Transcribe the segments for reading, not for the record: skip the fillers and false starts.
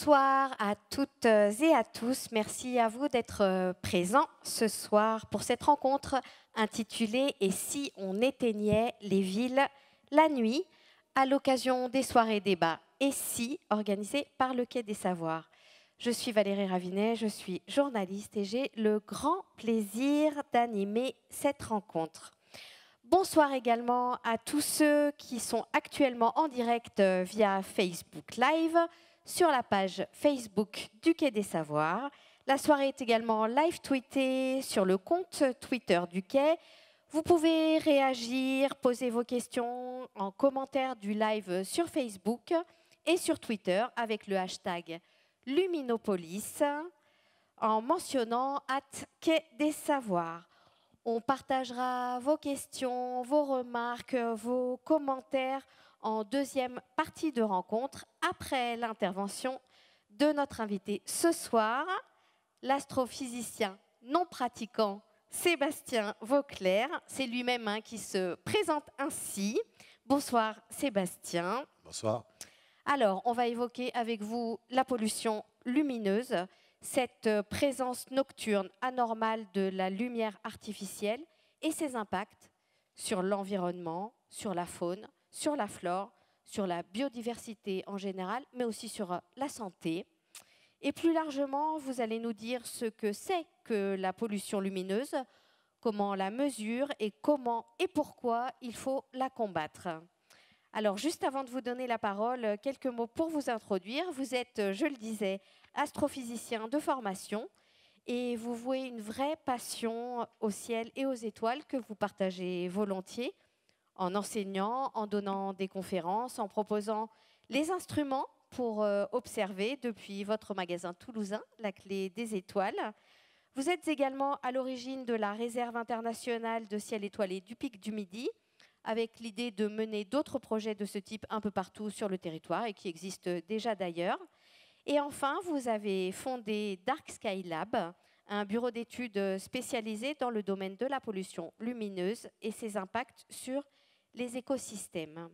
Bonsoir à toutes et à tous. Merci à vous d'être présents ce soir pour cette rencontre intitulée « Et si on éteignait les villes la nuit ?» à l'occasion des soirées débats « Et si ?» organisées par le Quai des Savoirs. Je suis Valérie Ravinet, je suis journaliste et j'ai le grand plaisir d'animer cette rencontre. Bonsoir également à tous ceux qui sont actuellement en direct via Facebook Live, sur la page Facebook du Quai des Savoirs. La soirée est également live tweetée sur le compte Twitter du Quai. Vous pouvez réagir, poser vos questions en commentaire du live sur Facebook et sur Twitter avec le hashtag Luminopolis en mentionnant @Quai des Savoirs. On partagera vos questions, vos remarques, vos commentaires en deuxième partie de rencontre, après l'intervention de notre invité ce soir, l'astrophysicien non pratiquant Sébastien Vauclair. C'est lui-même qui se présente ainsi. Bonsoir Sébastien. Bonsoir. Alors, on va évoquer avec vous la pollution lumineuse, cette présence nocturne anormale de la lumière artificielle et ses impacts sur l'environnement, sur la faune, sur la flore, sur la biodiversité en général, mais aussi sur la santé. Et plus largement, vous allez nous dire ce que c'est que la pollution lumineuse, comment la mesure et comment et pourquoi il faut la combattre. Alors, juste avant de vous donner la parole, quelques mots pour vous introduire. Vous êtes, je le disais, astrophysicien de formation et vous vouez une vraie passion au ciel et aux étoiles que vous partagez volontiers en enseignant, en donnant des conférences, en proposant les instruments pour observer depuis votre magasin toulousain, la Clé des Étoiles. Vous êtes également à l'origine de la réserve internationale de ciel étoilé du Pic du Midi, avec l'idée de mener d'autres projets de ce type un peu partout sur le territoire et qui existent déjà d'ailleurs. Et enfin, vous avez fondé Dark Sky Lab, un bureau d'études spécialisé dans le domaine de la pollution lumineuse et ses impacts sur les écosystèmes.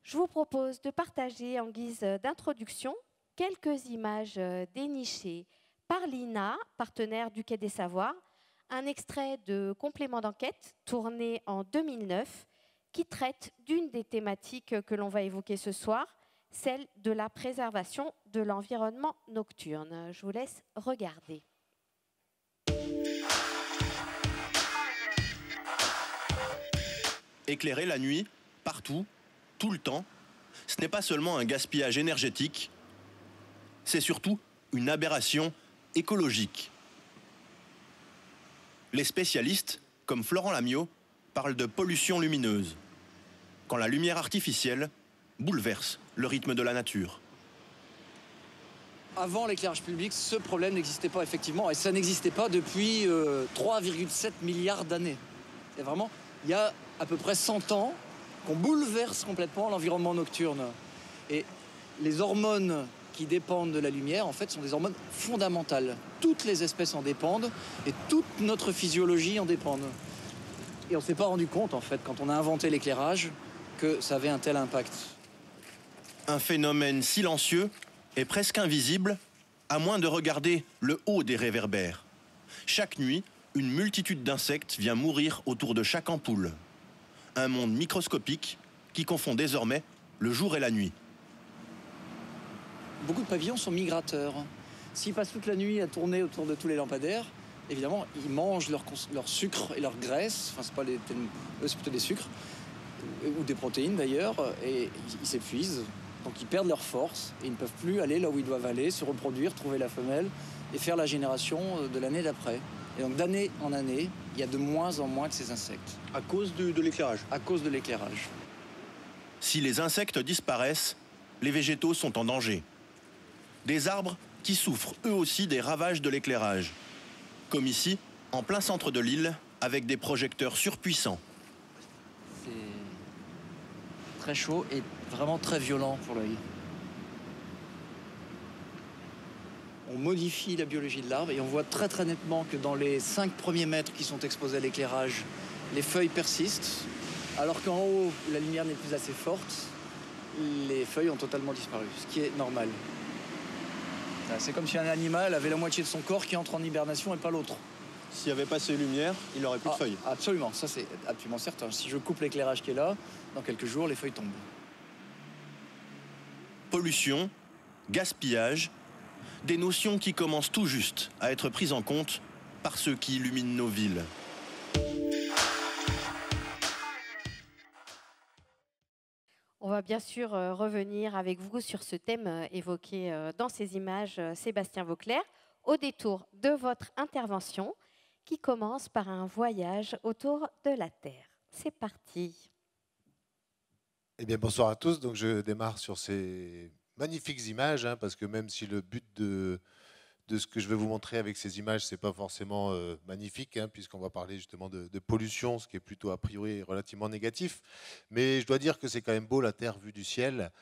Je vous propose de partager en guise d'introduction quelques images dénichées par l'INA, partenaire du Quai des Savoirs, un extrait de complément d'enquête tourné en 2009 qui traite d'une des thématiques que l'on va évoquer ce soir, celle de la préservation de l'environnement nocturne. Je vous laisse regarder. Éclairer la nuit, partout, tout le temps, ce n'est pas seulement un gaspillage énergétique, c'est surtout une aberration écologique. Les spécialistes, comme Florent Lamiot, parlent de pollution lumineuse, quand la lumière artificielle bouleverse le rythme de la nature. Avant l'éclairage public, ce problème n'existait pas effectivement, et ça n'existait pas depuis 3,7 milliards d'années. C'est vraiment, il y a à peu près 100 ans qu'on bouleverse complètement l'environnement nocturne. Et les hormones qui dépendent de la lumière, en fait, sont des hormones fondamentales. Toutes les espèces en dépendent et toute notre physiologie en dépend. Et on ne s'est pas rendu compte, en fait, quand on a inventé l'éclairage, que ça avait un tel impact. Un phénomène silencieux et presque invisible, à moins de regarder le haut des réverbères. Chaque nuit, une multitude d'insectes vient mourir autour de chaque ampoule. Un monde microscopique qui confond désormais le jour et la nuit. Beaucoup de pavillons sont migrateurs. S'ils passent toute la nuit à tourner autour de tous les lampadaires, évidemment, ils mangent leur sucre et leur graisse. Enfin, c'est pas eux, c'est plutôt des sucres, ou des protéines d'ailleurs, et ils s'épuisent. Donc ils perdent leur force et ils ne peuvent plus aller là où ils doivent aller, se reproduire, trouver la femelle et faire la génération de l'année d'après. Et donc d'année en année, il y a de moins en moins de ces insectes. À cause de l'éclairage. À cause de l'éclairage. Si les insectes disparaissent, les végétaux sont en danger. Des arbres qui souffrent eux aussi des ravages de l'éclairage. Comme ici, en plein centre de l'île, avec des projecteurs surpuissants. C'est très chaud et vraiment très violent pour l'œil. On modifie la biologie de l'arbre et on voit très très nettement que dans les 5 premiers mètres qui sont exposés à l'éclairage, les feuilles persistent, alors qu'en haut, où la lumière n'est plus assez forte, les feuilles ont totalement disparu, ce qui est normal. C'est comme si un animal avait la moitié de son corps qui entre en hibernation et pas l'autre. S'il n'y avait pas ces lumières, il n'aurait plus de feuilles. Absolument, ça c'est absolument certain. Si je coupe l'éclairage qui est là, dans quelques jours, les feuilles tombent. Pollution, gaspillage, des notions qui commencent tout juste à être prises en compte par ceux qui illuminent nos villes. On va bien sûr revenir avec vous sur ce thème évoqué dans ces images, Sébastien Vauclair, au détour de votre intervention qui commence par un voyage autour de la Terre. C'est parti. Eh bien, bonsoir à tous. Donc, je démarre sur ces magnifiques images, parce que même si le but de ce que je vais vous montrer avec ces images, c'est pas forcément magnifique, puisqu'on va parler justement de pollution, ce qui est plutôt a priori relativement négatif. Mais je dois dire que c'est quand même beau la Terre vue du ciel.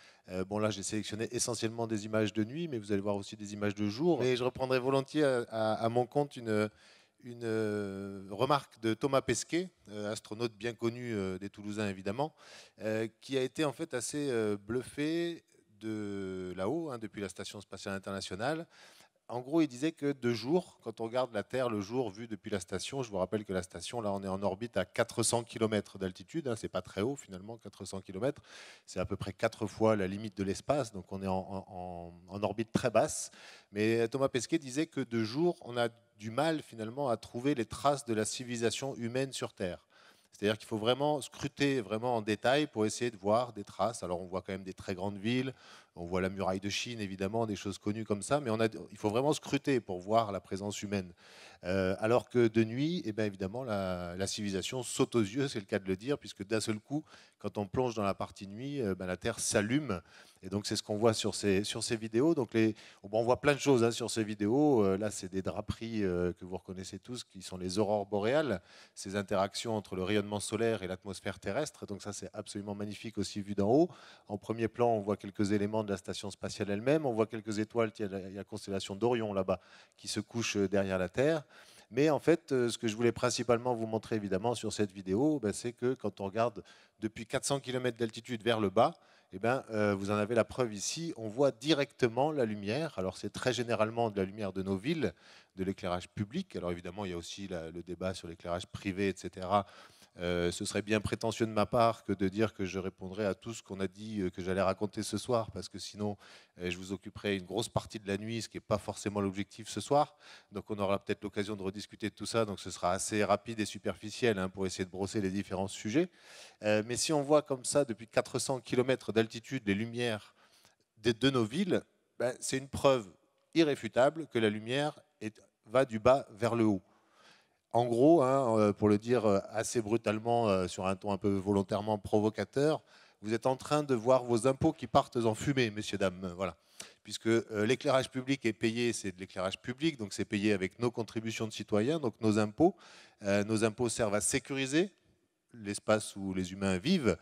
Bon, là, j'ai sélectionné essentiellement des images de nuit, mais vous allez voir aussi des images de jour. Et je reprendrai volontiers à mon compte une remarque de Thomas Pesquet, astronaute bien connu des Toulousains évidemment, qui a été en fait assez bluffé de là-haut, depuis la Station spatiale internationale. En gros, il disait que de jour, quand on regarde la Terre le jour vu depuis la station, je vous rappelle que la station, là, on est en orbite à 400 km d'altitude, c'est pas très haut finalement, 400 km, c'est à peu près 4 fois la limite de l'espace, donc on est en orbite très basse. Mais Thomas Pesquet disait que de jour, on a du mal finalement à trouver les traces de la civilisation humaine sur Terre. C'est-à-dire qu'il faut vraiment scruter vraiment en détail pour essayer de voir des traces. Alors on voit quand même des très grandes villes, on voit la muraille de Chine évidemment, des choses connues comme ça, mais il faut vraiment scruter pour voir la présence humaine. Alors que de nuit, eh bien, évidemment, la civilisation saute aux yeux, c'est le cas de le dire, puisque d'un seul coup, quand on plonge dans la partie nuit, la Terre s'allume. Et donc c'est ce qu'on voit sur ces vidéos. Donc on voit plein de choses sur ces vidéos. Là, c'est des draperies que vous reconnaissez tous, qui sont les aurores boréales, ces interactions entre le rayonnement solaire et l'atmosphère terrestre. Donc ça, c'est absolument magnifique aussi vu d'en haut. En premier plan, on voit quelques éléments de la station spatiale elle-même. On voit quelques étoiles. Il y a la constellation d'Orion là-bas qui se couche derrière la Terre. Mais en fait, ce que je voulais principalement vous montrer évidemment sur cette vidéo, c'est que quand on regarde depuis 400 km d'altitude vers le bas, vous en avez la preuve ici, on voit directement la lumière. Alors c'est très généralement de la lumière de nos villes, de l'éclairage public. Alors évidemment, il y a aussi le débat sur l'éclairage privé, etc. Ce serait bien prétentieux de ma part que de dire que je répondrai à tout ce qu'on a dit que j'allais raconter ce soir, parce que sinon je vous occuperai une grosse partie de la nuit, ce qui n'est pas forcément l'objectif ce soir. Donc on aura peut-être l'occasion de rediscuter de tout ça, donc ce sera assez rapide et superficiel pour essayer de brosser les différents sujets. Mais si on voit comme ça depuis 400 km d'altitude les lumières de nos villes, c'est une preuve irréfutable que la lumière va du bas vers le haut. En gros, pour le dire assez brutalement, sur un ton un peu volontairement provocateur, vous êtes en train de voir vos impôts qui partent en fumée, messieurs, dames. Voilà. Puisque l'éclairage public est payé, c'est de l'éclairage public, donc c'est payé avec nos contributions de citoyens, donc nos impôts. Nos impôts servent à sécuriser l'espace où les humains vivent.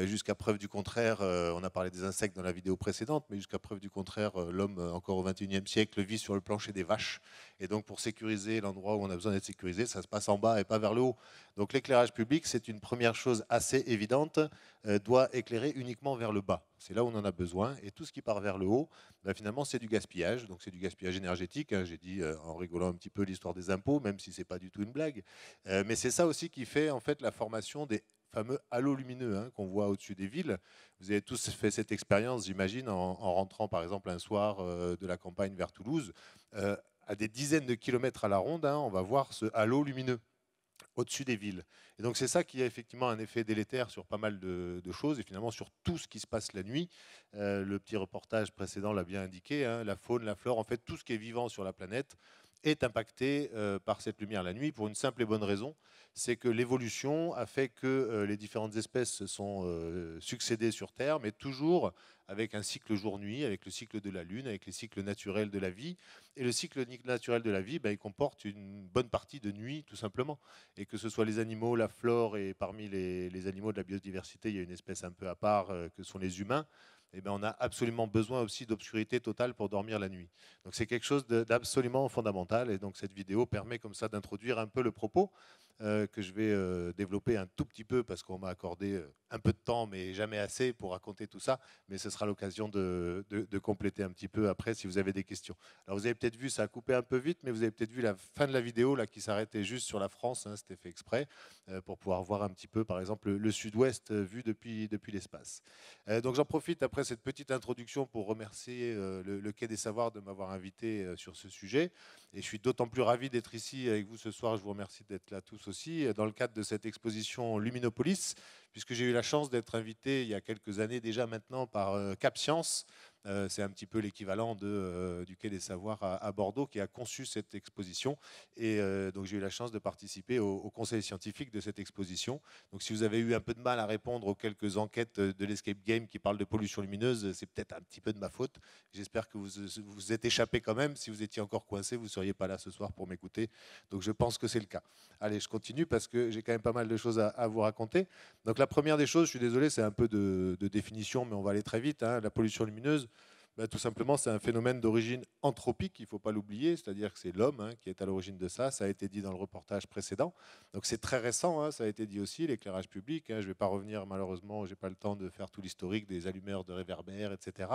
Jusqu'à preuve du contraire, on a parlé des insectes dans la vidéo précédente, mais jusqu'à preuve du contraire, l'homme, encore au XXIe siècle, vit sur le plancher des vaches. Et donc, pour sécuriser l'endroit où on a besoin d'être sécurisé, ça se passe en bas et pas vers le haut. Donc, l'éclairage public, c'est une première chose assez évidente, doit éclairer uniquement vers le bas. C'est là où on en a besoin. Et tout ce qui part vers le haut, finalement, c'est du gaspillage. Donc, c'est du gaspillage énergétique. J'ai dit, en rigolant un petit peu, l'histoire des impôts, même si ce n'est pas du tout une blague. Mais c'est ça aussi qui fait, en fait, la formation des fameux halos lumineux qu'on voit au-dessus des villes. Vous avez tous fait cette expérience, j'imagine, en rentrant par exemple un soir de la campagne vers Toulouse. À des dizaines de kilomètres à la ronde, on va voir ce halo lumineux au-dessus des villes. Et donc c'est ça qui a effectivement un effet délétère sur pas mal de choses et finalement sur tout ce qui se passe la nuit. Le petit reportage précédent l'a bien indiqué, la faune, la flore, en fait tout ce qui est vivant sur la planète est impacté par cette lumière la nuit pour une simple et bonne raison, c'est que l'évolution a fait que les différentes espèces se sont succédées sur Terre, mais toujours avec un cycle jour-nuit, avec le cycle de la Lune, avec les cycles naturels de la vie. Et le cycle naturel de la vie, il comporte une bonne partie de nuit, tout simplement. Et que ce soit les animaux, la flore, et parmi les animaux de la biodiversité, il y a une espèce un peu à part que sont les humains. On a absolument besoin aussi d'obscurité totale pour dormir la nuit. Donc c'est quelque chose d'absolument fondamental. Et donc cette vidéo permet comme ça d'introduire un peu le propos. que je vais développer un tout petit peu parce qu'on m'a accordé un peu de temps, mais jamais assez pour raconter tout ça. Mais ce sera l'occasion de compléter un petit peu après si vous avez des questions. Alors vous avez peut-être vu, ça a coupé un peu vite, mais vous avez peut-être vu la fin de la vidéo là, qui s'arrêtait juste sur la France, hein, c'était fait exprès, pour pouvoir voir un petit peu, par exemple, le sud-ouest vu depuis l'espace. Donc j'en profite après cette petite introduction pour remercier le Quai des Savoirs de m'avoir invité sur ce sujet. Et je suis d'autant plus ravi d'être ici avec vous ce soir. Je vous remercie d'être là tous aussi, dans le cadre de cette exposition Luminopolis, puisque j'ai eu la chance d'être invité il y a quelques années déjà maintenant par Cap Science. C'est un petit peu l'équivalent du Quai des Savoirs à Bordeaux qui a conçu cette exposition. Et donc j'ai eu la chance de participer au conseil scientifique de cette exposition. Donc si vous avez eu un peu de mal à répondre aux quelques enquêtes de l'Escape Game qui parlent de pollution lumineuse, c'est peut-être un petit peu de ma faute. J'espère que vous êtes échappé quand même. Si vous étiez encore coincé, vous ne seriez pas là ce soir pour m'écouter. Donc je pense que c'est le cas. Allez, je continue parce que j'ai quand même pas mal de choses à vous raconter. Donc la première des choses, je suis désolé, c'est un peu de définition, mais on va aller très vite. Hein. La pollution lumineuse, tout simplement, c'est un phénomène d'origine anthropique, il ne faut pas l'oublier, c'est-à-dire que c'est l'homme qui est à l'origine de ça. Ça a été dit dans le reportage précédent. Donc c'est très récent, hein, ça a été dit aussi, l'éclairage public. Je ne vais pas revenir, malheureusement, je n'ai pas le temps de faire tout l'historique des allumeurs de réverbères, etc.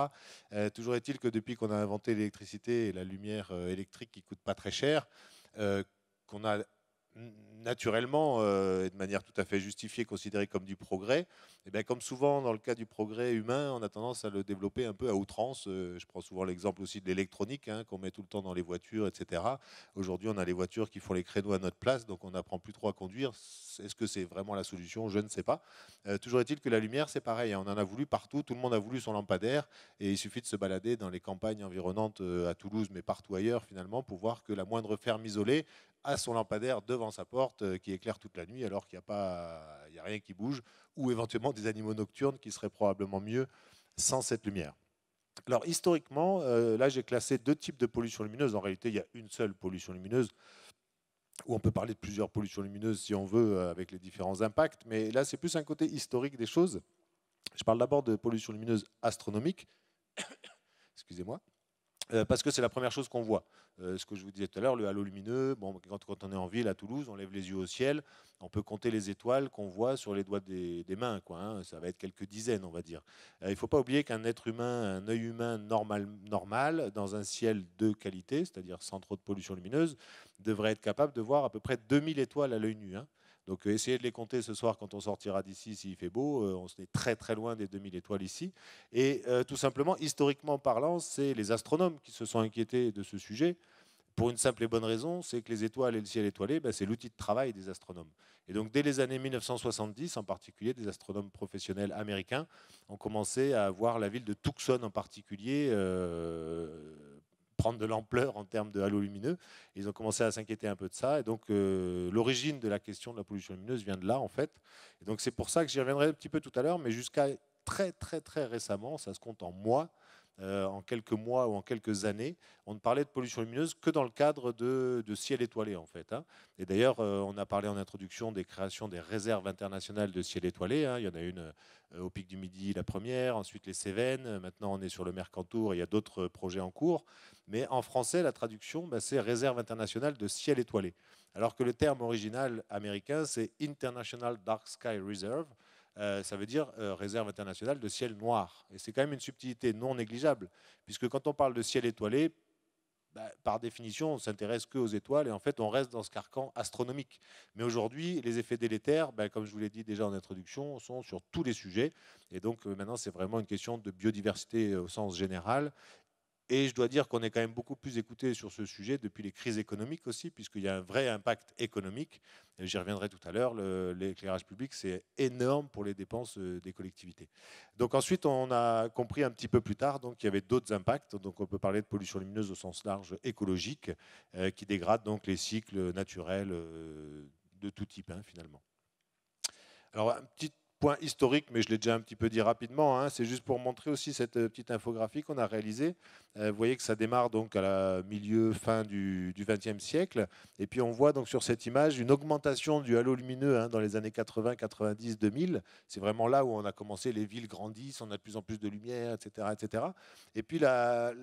Toujours est-il que depuis qu'on a inventé l'électricité et la lumière électrique qui ne coûte pas très cher, qu'on a naturellement, et de manière tout à fait justifiée, considéré comme du progrès, et bien comme souvent dans le cas du progrès humain, on a tendance à le développer un peu à outrance. Je prends souvent l'exemple aussi de l'électronique, qu'on met tout le temps dans les voitures, etc. Aujourd'hui, on a les voitures qui font les créneaux à notre place, donc on n'apprend plus trop à conduire. Est-ce que c'est vraiment la solution? Je ne sais pas. Toujours est-il que la lumière, c'est pareil. On en a voulu partout, tout le monde a voulu son lampadaire, et il suffit de se balader dans les campagnes environnantes à Toulouse, mais partout ailleurs finalement, pour voir que la moindre ferme isolée a son lampadaire devant sa porte qui éclaire toute la nuit alors qu'il n'y a rien qui bouge, ou éventuellement des animaux nocturnes qui seraient probablement mieux sans cette lumière. Alors historiquement, là j'ai classé deux types de pollution lumineuse. En réalité, il y a une seule pollution lumineuse, où on peut parler de plusieurs pollutions lumineuses si on veut, avec les différents impacts, mais là c'est plus un côté historique des choses. Je parle d'abord de pollution lumineuse astronomique, excusez-moi. Parce que c'est la première chose qu'on voit. Ce que je vous disais tout à l'heure, le halo lumineux, bon, quand on est en ville à Toulouse, on lève les yeux au ciel, on peut compter les étoiles qu'on voit sur les doigts des mains, quoi, hein. Ça va être quelques dizaines, on va dire. Il ne faut pas oublier qu'un être humain, un œil humain normal, dans un ciel de qualité, c'est-à-dire sans trop de pollution lumineuse, devrait être capable de voir à peu près 2000 étoiles à l'œil nu. Donc essayez de les compter ce soir quand on sortira d'ici, s'il fait beau. On est très très loin des 2000 étoiles ici. Et tout simplement, historiquement parlant, c'est les astronomes qui se sont inquiétés de ce sujet. Pour une simple et bonne raison, c'est que les étoiles et le ciel étoilé, c'est l'outil de travail des astronomes. Et donc dès les années 1970, en particulier, des astronomes professionnels américains ont commencé à voir la ville de Tucson en particulier prendre de l'ampleur en termes de halo lumineux. Ils ont commencé à s'inquiéter un peu de ça. Et donc, l'origine de la question de la pollution lumineuse vient de là, en fait. Et donc, c'est pour ça que j'y reviendrai un petit peu tout à l'heure, mais jusqu'à très, très, très récemment, ça se compte en mois, en quelques mois ou en quelques années, on ne parlait de pollution lumineuse que dans le cadre de ciel étoilé, en fait. Et d'ailleurs, on a parlé en introduction des créations des réserves internationales de ciel étoilé. Il y en a une au Pic du Midi, la première, ensuite les Cévennes. Maintenant, on est sur le Mercantour et il y a d'autres projets en cours. Mais en français, la traduction, c'est Réserve internationale de ciel étoilé. Alors que le terme original américain, c'est International Dark Sky Reserve. Ça veut dire réserve internationale de ciel noir. Et c'est quand même une subtilité non négligeable, puisque quand on parle de ciel étoilé, par définition, on ne s'intéresse qu'aux étoiles et en fait, on reste dans ce carcan astronomique. Mais aujourd'hui, les effets délétères, comme je vous l'ai dit déjà en introduction, sont sur tous les sujets. Et donc maintenant, c'est vraiment une question de biodiversité au sens général. Et je dois dire qu'on est quand même beaucoup plus écouté sur ce sujet depuis les crises économiques aussi, puisqu'il y a un vrai impact économique. J'y reviendrai tout à l'heure. L'éclairage public, c'est énorme pour les dépenses des collectivités. Donc ensuite, on a compris un petit peu plus tard qu'il y avait d'autres impacts. Donc on peut parler de pollution lumineuse au sens large écologique, qui dégrade donc les cycles naturels de tout type, finalement. Alors, un petit point historique, mais je l'ai déjà un petit peu dit rapidement, c'est juste pour montrer aussi cette petite infographie qu'on a réalisée. Vous voyez que ça démarre donc à la fin du XXe siècle, et puis on voit donc sur cette image une augmentation du halo lumineux dans les années 80, 90, 2000. C'est vraiment là où on a commencé, les villes grandissent, on a de plus en plus de lumière, etc. etc. Et puis la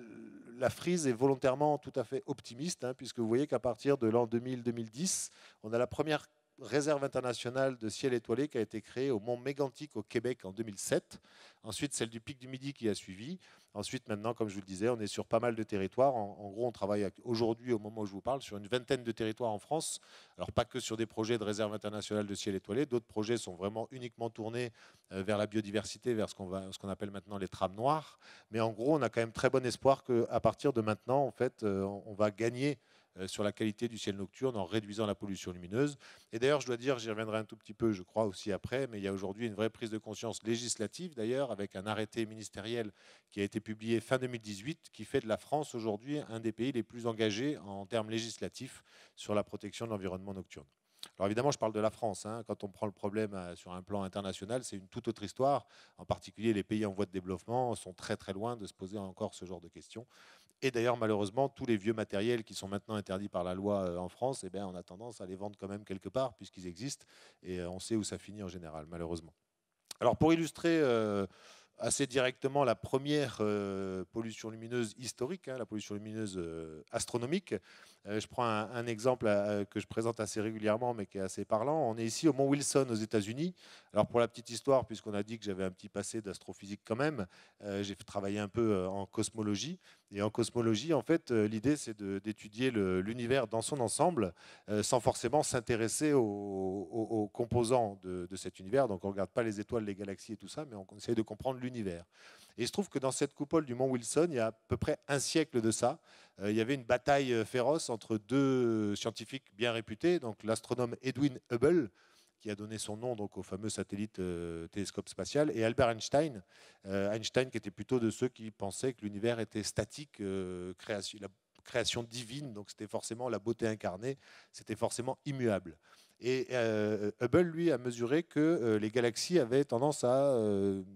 frise est volontairement tout à fait optimiste, puisque vous voyez qu'à partir de l'an 2000-2010, on a la première réserve internationale de ciel étoilé qui a été créée au Mont Mégantic au Québec en 2007. Ensuite, celle du Pic du Midi qui a suivi. Ensuite, maintenant, comme je vous le disais, on est sur pas mal de territoires. En gros, on travaille aujourd'hui, au moment où je vous parle, sur une vingtaine de territoires en France. Alors, pas que sur des projets de réserve internationale de ciel étoilé. D'autres projets sont vraiment uniquement tournés vers la biodiversité, vers ce qu'on appelle maintenant les trames noires. Mais en gros, on a quand même très bon espoir qu'à partir de maintenant, en fait, on va gagner sur la qualité du ciel nocturne en réduisant la pollution lumineuse. Et d'ailleurs, je dois dire, j'y reviendrai un tout petit peu, je crois, aussi après, mais il y a aujourd'hui une vraie prise de conscience législative, d'ailleurs, avec un arrêté ministériel qui a été publié fin 2018, qui fait de la France aujourd'hui un des pays les plus engagés en termes législatifs sur la protection de l'environnement nocturne. Alors évidemment, je parle de la France. Quand on prend le problème sur un plan international, c'est une toute autre histoire. En particulier, les pays en voie de développement sont très très loin de se poser encore ce genre de questions. Et d'ailleurs, malheureusement, tous les vieux matériels qui sont maintenant interdits par la loi en France, on a tendance à les vendre quand même quelque part, puisqu'ils existent. Et on sait où ça finit en général, malheureusement. Alors pour illustrer assez directement la première pollution lumineuse historique, la pollution lumineuse astronomique. Je prends un exemple que je présente assez régulièrement, mais qui est assez parlant. On est ici au Mont Wilson, aux États-Unis. Alors pour la petite histoire, puisqu'on a dit que j'avais un petit passé d'astrophysique quand même, j'ai travaillé un peu en cosmologie. Et en cosmologie, en fait, l'idée, c'est d'étudier l'univers dans son ensemble, sans forcément s'intéresser aux composants de cet univers. Donc on ne regarde pas les étoiles, les galaxies et tout ça, mais on essaie de comprendre l'univers. Et il se trouve que dans cette coupole du Mont Wilson, il y a à peu près un siècle de ça, il y avait une bataille féroce entre deux scientifiques bien réputés, donc l'astronome Edwin Hubble, qui a donné son nom donc au fameux satellite télescope spatial, et Albert Einstein. Einstein qui était plutôt de ceux qui pensaient que l'univers était statique, la création divine, donc c'était forcément la beauté incarnée, c'était forcément immuable. Et Hubble, lui, a mesuré que les galaxies avaient tendance à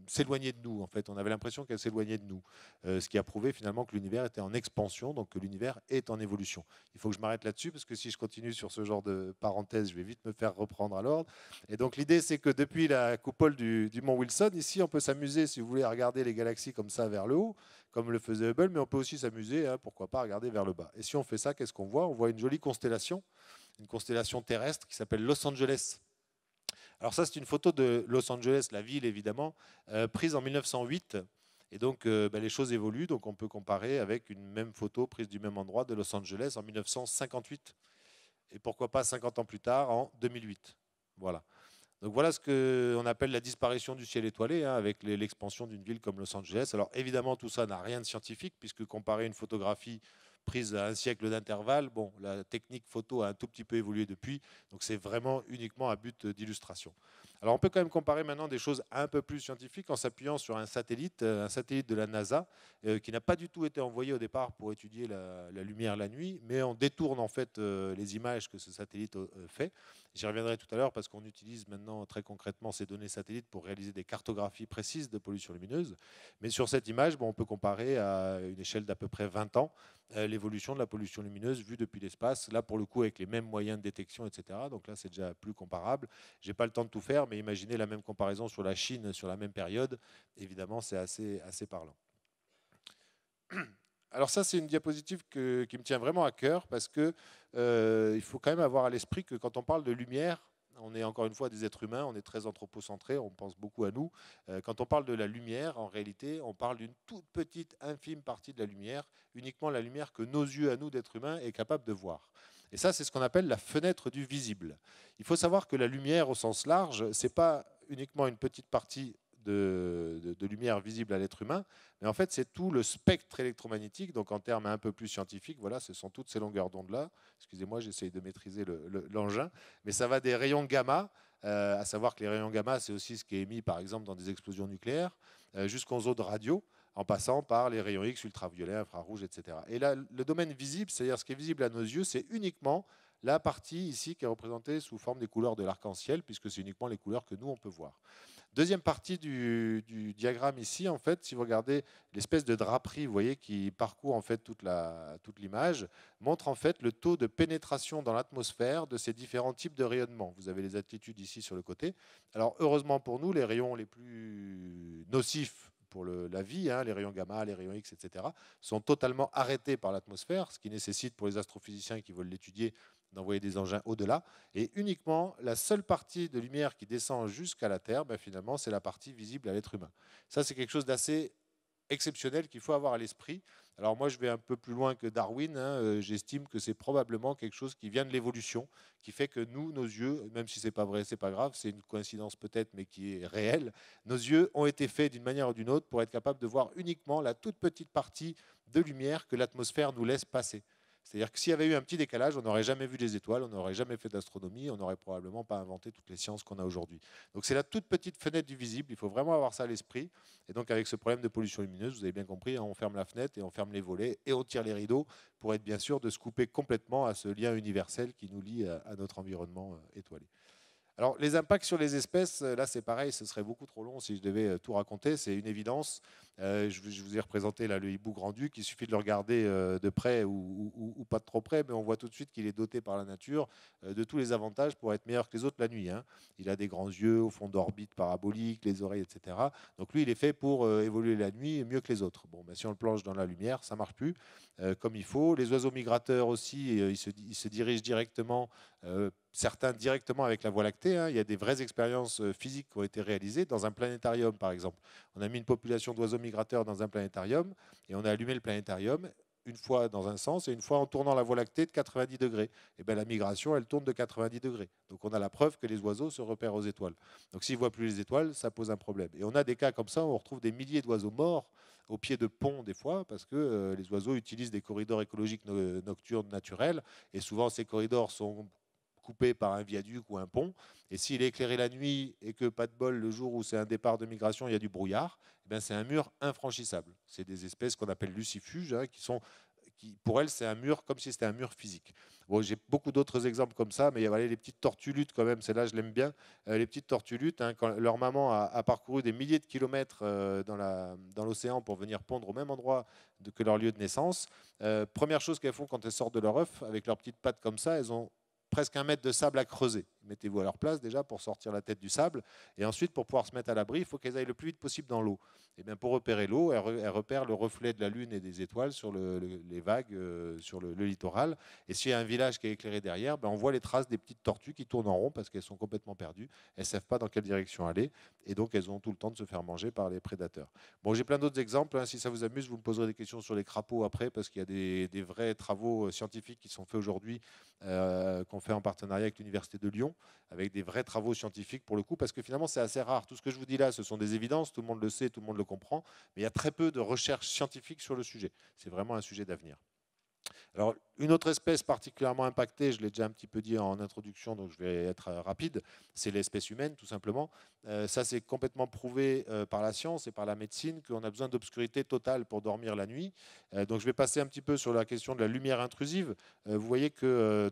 s'éloigner de nous. En fait, on avait l'impression qu'elles s'éloignaient de nous, ce qui a prouvé finalement que l'univers était en expansion, donc que l'univers est en évolution. Il faut que je m'arrête là-dessus, parce que si je continue sur ce genre de parenthèse, je vais vite me faire reprendre à l'ordre. Et donc l'idée, c'est que depuis la coupole du Mont Wilson, ici, on peut s'amuser, si vous voulez, à regarder les galaxies comme ça vers le haut, comme le faisait Hubble, mais on peut aussi s'amuser, pourquoi pas, à regarder vers le bas. Et si on fait ça, qu'est-ce qu'on voit? On voit une jolie constellation, une constellation terrestre qui s'appelle Los Angeles. Alors ça, c'est une photo de Los Angeles, la ville évidemment, prise en 1908. Et donc les choses évoluent, donc on peut comparer avec une même photo prise du même endroit de Los Angeles en 1958. Et pourquoi pas 50 ans plus tard, en 2008. Voilà. Donc voilà ce qu'on appelle la disparition du ciel étoilé, avec l'expansion d'une ville comme Los Angeles. Alors évidemment, tout ça n'a rien de scientifique, puisque comparer une photographie prise à un siècle d'intervalle, bon, la technique photo a un tout petit peu évolué depuis, donc c'est vraiment uniquement à but d'illustration. Alors on peut quand même comparer maintenant des choses un peu plus scientifiques en s'appuyant sur un satellite de la NASA, qui n'a pas du tout été envoyé au départ pour étudier la lumière la nuit, mais on détourne en fait les images que ce satellite fait. J'y reviendrai tout à l'heure parce qu'on utilise maintenant très concrètement ces données satellites pour réaliser des cartographies précises de pollution lumineuse. Mais sur cette image, on peut comparer à une échelle d'à peu près 20 ans l'évolution de la pollution lumineuse vue depuis l'espace, là pour le coup avec les mêmes moyens de détection, etc. Donc là c'est déjà plus comparable. Je n'ai pas le temps de tout faire, mais imaginez la même comparaison sur la Chine sur la même période. Évidemment, c'est assez parlant. Alors ça, c'est une diapositive qui me tient vraiment à cœur parce que il faut quand même avoir à l'esprit que quand on parle de lumière, on est encore une fois des êtres humains, on est très anthropocentrés, on pense beaucoup à nous. Quand on parle de la lumière, en réalité, on parle d'une toute petite, infime partie de la lumière, uniquement la lumière que nos yeux, à nous d'êtres humains, est capable de voir. Et ça, c'est ce qu'on appelle la fenêtre du visible. Il faut savoir que la lumière, au sens large, ce n'est pas uniquement une petite partie de lumière visible à l'être humain, mais en fait c'est tout le spectre électromagnétique, donc en termes un peu plus scientifiques, voilà, ce sont toutes ces longueurs d'onde-là. Excusez-moi, j'essaye de maîtriser l'engin, mais ça va des rayons gamma, à savoir que les rayons gamma, c'est aussi ce qui est émis par exemple dans des explosions nucléaires, jusqu'aux ondes radio, en passant par les rayons X, ultraviolets, infrarouges, etc. Et là, le domaine visible, c'est-à-dire ce qui est visible à nos yeux, c'est uniquement la partie ici qui est représentée sous forme des couleurs de l'arc-en-ciel, puisque c'est uniquement les couleurs que nous, on peut voir. Deuxième partie du diagramme ici, en fait, si vous regardez l'espèce de draperie, vous voyez, qui parcourt en fait toute l'image, montre en fait le taux de pénétration dans l'atmosphère de ces différents types de rayonnement. Vous avez les altitudes ici sur le côté. Alors heureusement pour nous, les rayons les plus nocifs pour la vie, les rayons gamma, les rayons X, etc., sont totalement arrêtés par l'atmosphère, ce qui nécessite pour les astrophysiciens qui veulent l'étudier d'envoyer des engins au-delà. Et uniquement la seule partie de lumière qui descend jusqu'à la Terre, ben, finalement, c'est la partie visible à l'être humain. Ça, c'est quelque chose d'assez exceptionnel qu'il faut avoir à l'esprit. Alors moi, je vais un peu plus loin que Darwin. J'estime que c'est probablement quelque chose qui vient de l'évolution, qui fait que nous, nos yeux, même si c'est pas vrai, c'est pas grave, c'est une coïncidence peut-être, mais qui est réelle, nos yeux ont été faits d'une manière ou d'une autre pour être capables de voir uniquement la toute petite partie de lumière que l'atmosphère nous laisse passer. C'est-à-dire que s'il y avait eu un petit décalage, on n'aurait jamais vu les étoiles, on n'aurait jamais fait d'astronomie, on n'aurait probablement pas inventé toutes les sciences qu'on a aujourd'hui. Donc c'est la toute petite fenêtre du visible, il faut vraiment avoir ça à l'esprit. Et donc avec ce problème de pollution lumineuse, vous avez bien compris, on ferme la fenêtre et on ferme les volets et on tire les rideaux pour être bien sûr de se couper complètement à ce lien universel qui nous lie à notre environnement étoilé. Alors, les impacts sur les espèces, là, c'est pareil, ce serait beaucoup trop long si je devais tout raconter, c'est une évidence. Je vous ai représenté là, le hibou grand-duc, il suffit de le regarder de près ou pas de trop près, mais on voit tout de suite qu'il est doté par la nature de tous les avantages pour être meilleur que les autres la nuit. Hein. Il a des grands yeux au fond d'orbite parabolique, les oreilles, etc. Donc lui, il est fait pour évoluer la nuit mieux que les autres. Bon, ben, si on le plonge dans la lumière, ça ne marche plus comme il faut. Les oiseaux migrateurs aussi, ils se dirigent directement certains directement avec la Voie lactée. Hein. Il y a des vraies expériences physiques qui ont été réalisées dans un planétarium, par exemple. On a mis une population d'oiseaux migrateurs dans un planétarium et on a allumé le planétarium une fois dans un sens et une fois en tournant la Voie lactée de 90 degrés. Et bien, la migration, elle tourne de 90 degrés. Donc on a la preuve que les oiseaux se repèrent aux étoiles. Donc s'ils ne voient plus les étoiles, ça pose un problème. Et on a des cas comme ça où on retrouve des milliers d'oiseaux morts au pied de ponts des fois, parce que les oiseaux utilisent des corridors écologiques nocturnes naturels. Et souvent, ces corridors sont coupé par un viaduc ou un pont, et s'il est éclairé la nuit et que pas de bol le jour où c'est un départ de migration, il y a du brouillard, eh bien c'est un mur infranchissable. C'est des espèces qu'on appelle lucifuges, hein, qui, pour elles, c'est un mur comme si c'était un mur physique. Bon, j'ai beaucoup d'autres exemples comme ça, mais voilà, les petites tortulutes quand même, celle-là je l'aime bien. Les petites tortulutes, hein, quand leur maman a parcouru des milliers de kilomètres dans l'océan pour venir pondre au même endroit que leur lieu de naissance, première chose qu'elles font quand elles sortent de leur œuf, avec leurs petites pattes comme ça, elles ont presque 1 mètre de sable à creuser. Mettez-vous à leur place déjà pour sortir la tête du sable. Et ensuite, pour pouvoir se mettre à l'abri, il faut qu'elles aillent le plus vite possible dans l'eau. Et bien, pour repérer l'eau, elles repèrent le reflet de la Lune et des étoiles sur les vagues, sur le littoral. Et s'il y a un village qui est éclairé derrière, ben, on voit les traces des petites tortues qui tournent en rond parce qu'elles sont complètement perdues. Elles ne savent pas dans quelle direction aller. Et donc, elles ont tout le temps de se faire manger par les prédateurs. Bon, j'ai plein d'autres exemples. Hein. Si ça vous amuse, vous me poserez des questions sur les crapauds après parce qu'il y a des vrais travaux scientifiques qui sont faits aujourd'hui, qu'on fait en partenariat avec l'Université de Lyon, avec des vrais travaux scientifiques pour le coup, parce que finalement c'est assez rare. Tout ce que je vous dis là, ce sont des évidences, tout le monde le sait, tout le monde le comprend, mais il y a très peu de recherches scientifiques sur le sujet. C'est vraiment un sujet d'avenir. Alors, une autre espèce particulièrement impactée, je l'ai déjà un petit peu dit en introduction, donc je vais être rapide, c'est l'espèce humaine, tout simplement. Ça, c'est complètement prouvé par la science et par la médecine qu'on a besoin d'obscurité totale pour dormir la nuit. Donc, je vais passer un petit peu sur la question de la lumière intrusive. Vous voyez que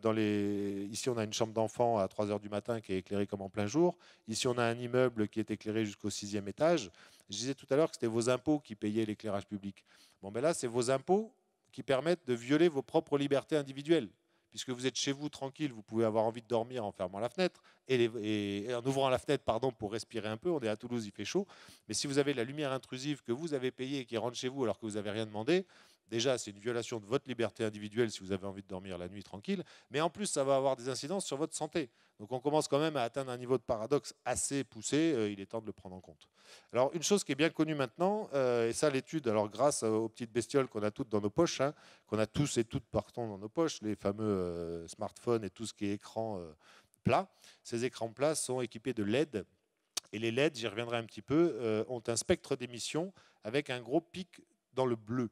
ici, on a une chambre d'enfant à 3 h du matin qui est éclairée comme en plein jour. Ici, on a un immeuble qui est éclairé jusqu'au 6e étage. Je disais tout à l'heure que c'était vos impôts qui payaient l'éclairage public. Bon, ben là, c'est vos impôts qui permettent de violer vos propres libertés individuelles. Puisque vous êtes chez vous tranquille, vous pouvez avoir envie de dormir en fermant la fenêtre et en ouvrant la fenêtre pour respirer un peu. On est à Toulouse, il fait chaud. Mais si vous avez la lumière intrusive que vous avez payée et qui rentre chez vous alors que vous n'avez rien demandé, déjà, c'est une violation de votre liberté individuelle si vous avez envie de dormir la nuit tranquille. Mais en plus, ça va avoir des incidences sur votre santé. Donc on commence quand même à atteindre un niveau de paradoxe assez poussé. Il est temps de le prendre en compte. Alors une chose qui est bien connue maintenant, et ça l'étude, alors grâce aux petites bestioles qu'on a toutes dans nos poches, hein, qu'on a tous et toutes partout dans nos poches, les fameux smartphones et tout ce qui est écran plat, ces écrans plats sont équipés de LED. Et les LED, j'y reviendrai un petit peu, ont un spectre d'émission avec un gros pic dans le bleu.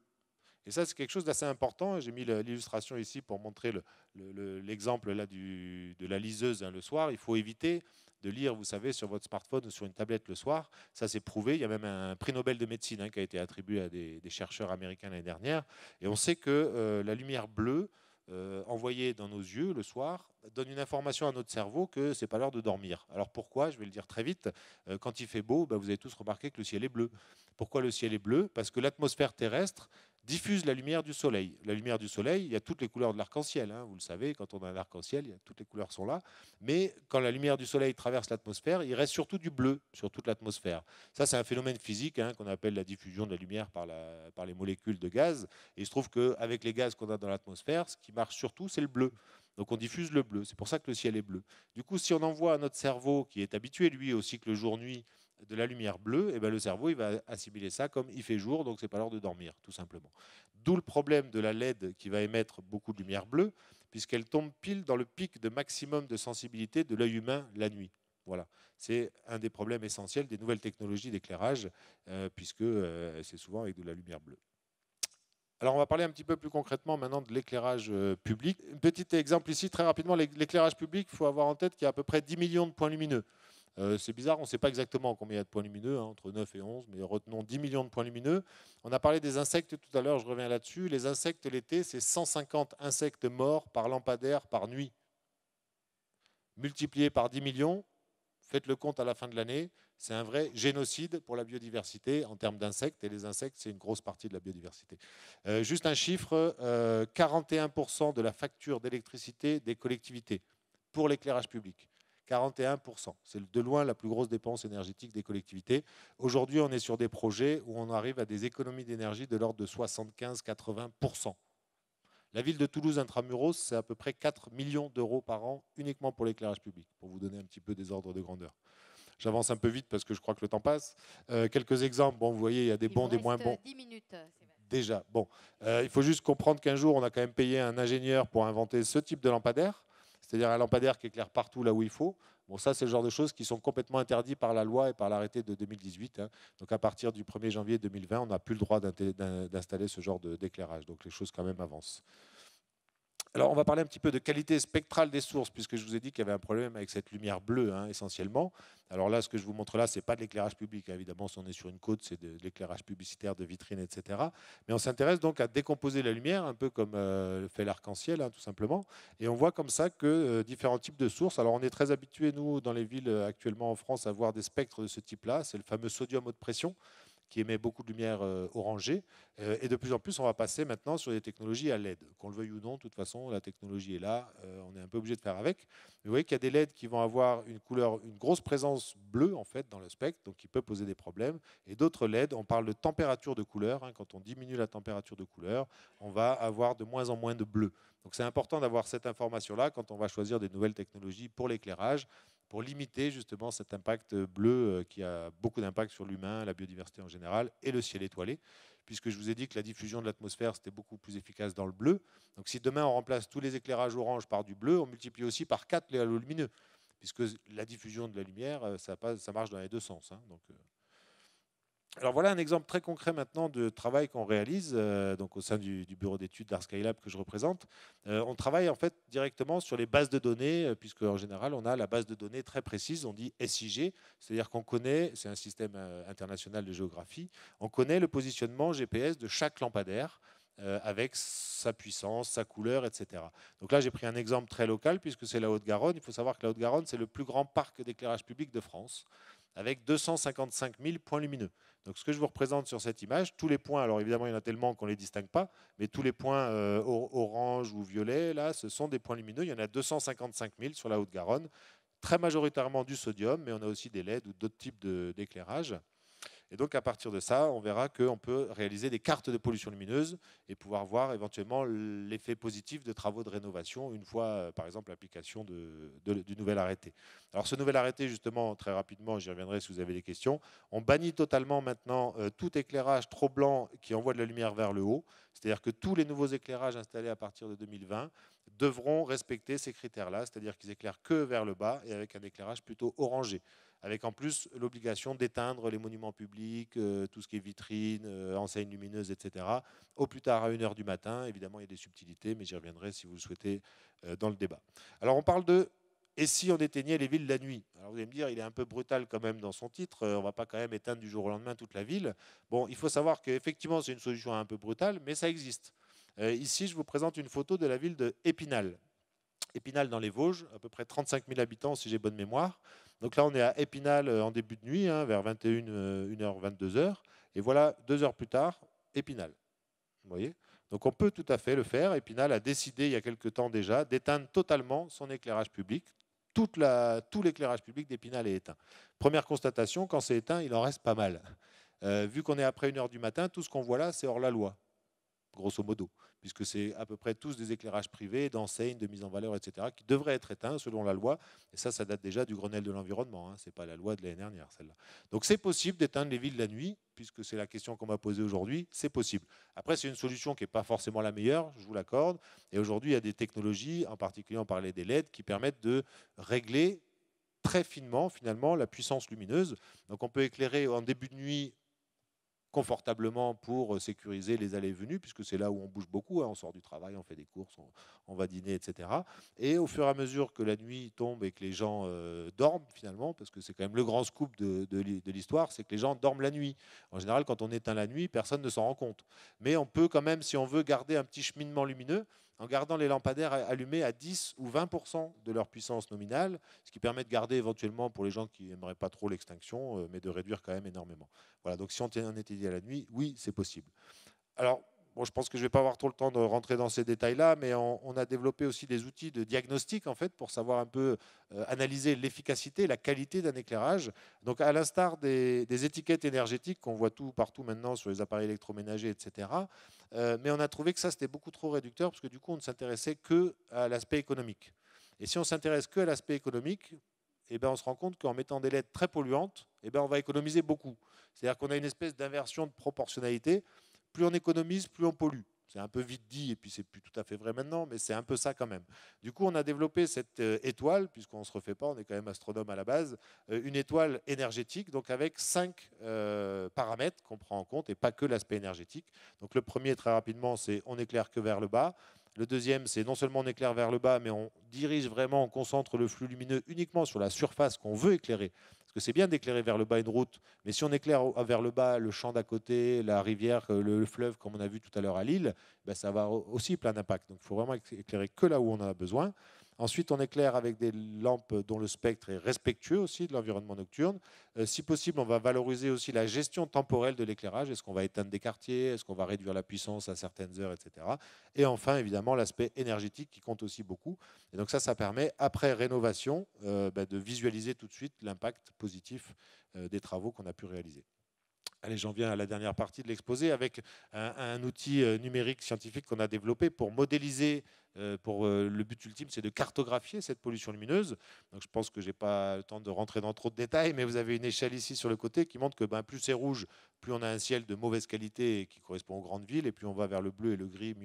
Et ça, c'est quelque chose d'assez important. J'ai mis l'illustration ici pour montrer l'exemple là de la liseuse, hein, le soir. Il faut éviter de lire, vous savez, sur votre smartphone ou sur une tablette le soir. Ça, c'est prouvé. Il y a même un prix Nobel de médecine, hein, qui a été attribué à des chercheurs américains l'année dernière. Et on sait que la lumière bleue envoyée dans nos yeux le soir donne une information à notre cerveau que c'est pas l'heure de dormir. Alors pourquoi? Je vais le dire très vite. Quand il fait beau, vous avez tous remarqué que le ciel est bleu. Pourquoi le ciel est bleu? Parce que l'atmosphère terrestre diffuse la lumière du soleil. La lumière du soleil, il y a toutes les couleurs de l'arc-en-ciel. Hein, vous le savez, quand on a un arc-en-ciel, toutes les couleurs sont là. Mais quand la lumière du soleil traverse l'atmosphère, il reste surtout du bleu sur toute l'atmosphère. Ça, c'est un phénomène physique, hein, qu'on appelle la diffusion de la lumière par les molécules de gaz. Et il se trouve qu'avec les gaz qu'on a dans l'atmosphère, ce qui marche surtout, c'est le bleu. Donc on diffuse le bleu, c'est pour ça que le ciel est bleu. Du coup, si on envoie à notre cerveau, qui est habitué lui au cycle jour-nuit, de la lumière bleue, et ben le cerveau il va assimiler ça comme il fait jour, donc c'est pas l'heure de dormir, tout simplement. D'où le problème de la LED qui va émettre beaucoup de lumière bleue, puisqu'elle tombe pile dans le pic de maximum de sensibilité de l'œil humain la nuit. Voilà, c'est un des problèmes essentiels des nouvelles technologies d'éclairage, puisque c'est souvent avec de la lumière bleue. Alors on va parler un petit peu plus concrètement maintenant de l'éclairage public. Un petit exemple ici, très rapidement, l'éclairage public, il faut avoir en tête qu'il y a à peu près 10 millions de points lumineux. C'est bizarre, on ne sait pas exactement combien il y a de points lumineux, hein, entre 9 et 11, mais retenons 10 millions de points lumineux. On a parlé des insectes tout à l'heure, je reviens là-dessus. Les insectes l'été, c'est 150 insectes morts par lampadaire par nuit. Multiplié par 10 millions, faites le compte à la fin de l'année, c'est un vrai génocide pour la biodiversité en termes d'insectes, et les insectes, c'est une grosse partie de la biodiversité. Juste un chiffre, 41% de la facture d'électricité des collectivités pour l'éclairage public. 41%. C'est de loin la plus grosse dépense énergétique des collectivités. Aujourd'hui, on est sur des projets où on arrive à des économies d'énergie de l'ordre de 75-80%. La ville de Toulouse intramuros, c'est à peu près 4 millions d'euros par an uniquement pour l'éclairage public, pour vous donner un petit peu des ordres de grandeur. J'avance un peu vite parce que je crois que le temps passe. Quelques exemples, bon, vous voyez, il y a des bons, des moins bons. 10 minutes. Déjà, bon, il faut juste comprendre qu'un jour, on a quand même payé un ingénieur pour inventer ce type de lampadaire, c'est-à-dire un lampadaire qui éclaire partout là où il faut. Bon, ça, c'est le genre de choses qui sont complètement interdites par la loi et par l'arrêté de 2018. Hein. Donc, à partir du 1er janvier 2020, on n'a plus le droit d'installer ce genre d'éclairage. Donc, les choses quand même avancent. Alors, on va parler un petit peu de qualité spectrale des sources, puisque je vous ai dit qu'il y avait un problème avec cette lumière bleue, hein, essentiellement. Alors là, ce que je vous montre là, ce n'est pas de l'éclairage public. Hein. Évidemment, si on est sur une côte, c'est de l'éclairage publicitaire, de vitrines, etc. Mais on s'intéresse donc à décomposer la lumière, un peu comme fait l'arc-en-ciel, hein, tout simplement. Et on voit comme ça que différents types de sources. Alors, on est très habitués, nous, dans les villes actuellement en France, à voir des spectres de ce type-là. C'est le fameux sodium haute pression, qui émet beaucoup de lumière orangée. Et de plus en plus, on va passer maintenant sur des technologies à LED. Qu'on le veuille ou non, de toute façon, la technologie est là. On est un peu obligé de faire avec. Mais vous voyez qu'il y a des LED qui vont avoir une couleur, une grosse présence bleue en fait dans le spectre, donc qui peut poser des problèmes. Et d'autres LED, on parle de température de couleur. Hein, quand on diminue la température de couleur, on va avoir de moins en moins de bleu. Donc c'est important d'avoir cette information-là quand on va choisir des nouvelles technologies pour l'éclairage, pour limiter justement cet impact bleu qui a beaucoup d'impact sur l'humain, la biodiversité en général et le ciel étoilé, puisque je vous ai dit que la diffusion de l'atmosphère, c'était beaucoup plus efficace dans le bleu. Donc si demain on remplace tous les éclairages orange par du bleu, on multiplie aussi par 4 les halos lumineux, puisque la diffusion de la lumière, ça marche dans les deux sens. Hein, donc, alors voilà un exemple très concret maintenant de travail qu'on réalise donc au sein du bureau d'études d'Art Skylab que je représente. On travaille en fait directement sur les bases de données, puisque en général on a la base de données très précise, on dit SIG, c'est-à-dire qu'on connaît, c'est un système international de géographie, on connaît le positionnement GPS de chaque lampadaire avec sa puissance, sa couleur, etc. Donc là j'ai pris un exemple très local puisque c'est la Haute-Garonne. Il faut savoir que la Haute-Garonne c'est le plus grand parc d'éclairage public de France, avec 255 000 points lumineux. Donc ce que je vous représente sur cette image, tous les points, alors évidemment il y en a tellement qu'on ne les distingue pas, mais tous les points orange ou violet, là, ce sont des points lumineux. Il y en a 255 000 sur la Haute-Garonne, très majoritairement du sodium, mais on a aussi des LED ou d'autres types d'éclairage. Et donc, à partir de ça, on verra qu'on peut réaliser des cartes de pollution lumineuse et pouvoir voir éventuellement l'effet positif de travaux de rénovation une fois, par exemple, l'application du nouvel arrêté. Alors, ce nouvel arrêté, justement, très rapidement, j'y reviendrai si vous avez des questions, on bannit totalement maintenant tout éclairage trop blanc qui envoie de la lumière vers le haut. C'est-à-dire que tous les nouveaux éclairages installés à partir de 2020 devront respecter ces critères-là, c'est-à-dire qu'ils éclairent que vers le bas et avec un éclairage plutôt orangé, avec en plus l'obligation d'éteindre les monuments publics, tout ce qui est vitrines, enseignes lumineuses, etc., au plus tard à 1h du matin. Évidemment, il y a des subtilités, mais j'y reviendrai si vous le souhaitez dans le débat. Alors, on parle de « et si on éteignait les villes la nuit ?» Alors, vous allez me dire, il est un peu brutal quand même dans son titre, on ne va pas quand même éteindre du jour au lendemain toute la ville. Bon, il faut savoir qu'effectivement, c'est une solution un peu brutale, mais ça existe. Ici, je vous présente une photo de la ville de Épinal. Épinal dans les Vosges, à peu près 35 000 habitants si j'ai bonne mémoire. Donc là, on est à Épinal en début de nuit, hein, vers 21h, 22h. Et voilà, 2 heures plus tard, Épinal. Vous voyez ? Donc on peut tout à fait le faire. Épinal a décidé il y a quelque temps déjà d'éteindre totalement son éclairage public. Tout l'éclairage public d'Épinal est éteint. Première constatation, quand c'est éteint, il en reste pas mal. Vu qu'on est après 1h du matin, tout ce qu'on voit là, c'est hors la loi. grosso modo, puisque c'est à peu près tous des éclairages privés, d'enseignes, de mise en valeur, etc., qui devraient être éteints selon la loi. Et ça date déjà du Grenelle de l'environnement, hein. Ce n'est pas la loi de l'année dernière, celle-là. Donc c'est possible d'éteindre les villes la nuit, puisque c'est la question qu'on m'a posée aujourd'hui, c'est possible. Après, c'est une solution qui n'est pas forcément la meilleure, je vous l'accorde. Et aujourd'hui, il y a des technologies, en particulier on parlait des LED, qui permettent de régler très finement, finalement, la puissance lumineuse. Donc on peut éclairer en début de nuit confortablement pour sécuriser les allées et venues, puisque c'est là où on bouge beaucoup, hein, on sort du travail, on fait des courses, on va dîner, etc. Et au fur et à mesure que la nuit tombe et que les gens dorment finalement, parce que c'est quand même le grand scoop de l'histoire, c'est que les gens dorment la nuit. En général, quand on éteint la nuit, personne ne s'en rend compte. Mais on peut quand même, si on veut garder un petit cheminement lumineux, en gardant les lampadaires allumés à 10 ou 20% de leur puissance nominale, ce qui permet de garder éventuellement pour les gens qui n'aimeraient pas trop l'extinction, mais de réduire quand même énormément. Voilà, donc si on était dit à la nuit, oui, c'est possible. Alors, bon, je pense que je ne vais pas avoir trop le temps de rentrer dans ces détails-là, mais on a développé aussi des outils de diagnostic en fait, pour savoir un peu analyser l'efficacité, la qualité d'un éclairage. Donc à l'instar des étiquettes énergétiques qu'on voit partout maintenant sur les appareils électroménagers, etc. Mais on a trouvé que ça, c'était beaucoup trop réducteur, parce que du coup, on ne s'intéressait qu'à l'aspect économique. Et si on s'intéresse qu'à l'aspect économique, eh ben, on se rend compte qu'en mettant des LED très polluantes, eh ben, on va économiser beaucoup. C'est-à-dire qu'on a une espèce d'inversion de proportionnalité. Plus on économise, plus on pollue. C'est un peu vite dit, et puis c'est plus tout à fait vrai maintenant, mais c'est un peu ça quand même. Du coup, on a développé cette étoile, puisqu'on ne se refait pas, on est quand même astronome à la base, une étoile énergétique, donc avec 5 paramètres qu'on prend en compte, et pas que l'aspect énergétique. Donc le premier, très rapidement, c'est on éclaire que vers le bas. Le deuxième, c'est non seulement on éclaire vers le bas, mais on dirige vraiment, on concentre le flux lumineux uniquement sur la surface qu'on veut éclairer. Parce que c'est bien d'éclairer vers le bas une route, mais si on éclaire vers le bas le champ d'à côté, la rivière, le fleuve, comme on a vu tout à l'heure à Lille, ben ça va aussi plein d'impact. Donc il faut vraiment éclairer que là où on en a besoin. Ensuite, on éclaire avec des lampes dont le spectre est respectueux aussi de l'environnement nocturne. Si possible, on va valoriser aussi la gestion temporelle de l'éclairage. Est-ce qu'on va éteindre des quartiers? Est-ce qu'on va réduire la puissance à certaines heures, etc. Et enfin, évidemment, l'aspect énergétique qui compte aussi beaucoup. Et donc ça permet, après rénovation, de visualiser tout de suite l'impact positif des travaux qu'on a pu réaliser. Allez, j'en viens à la dernière partie de l'exposé avec un outil numérique scientifique qu'on a développé pour modéliser, le but ultime, c'est de cartographier cette pollution lumineuse. Donc, je pense que je n'ai pas le temps de rentrer dans trop de détails, mais vous avez une échelle ici sur le côté qui montre que plus c'est rouge, plus on a un ciel de mauvaise qualité et qui correspond aux grandes villes, et plus on va vers le bleu et le gris,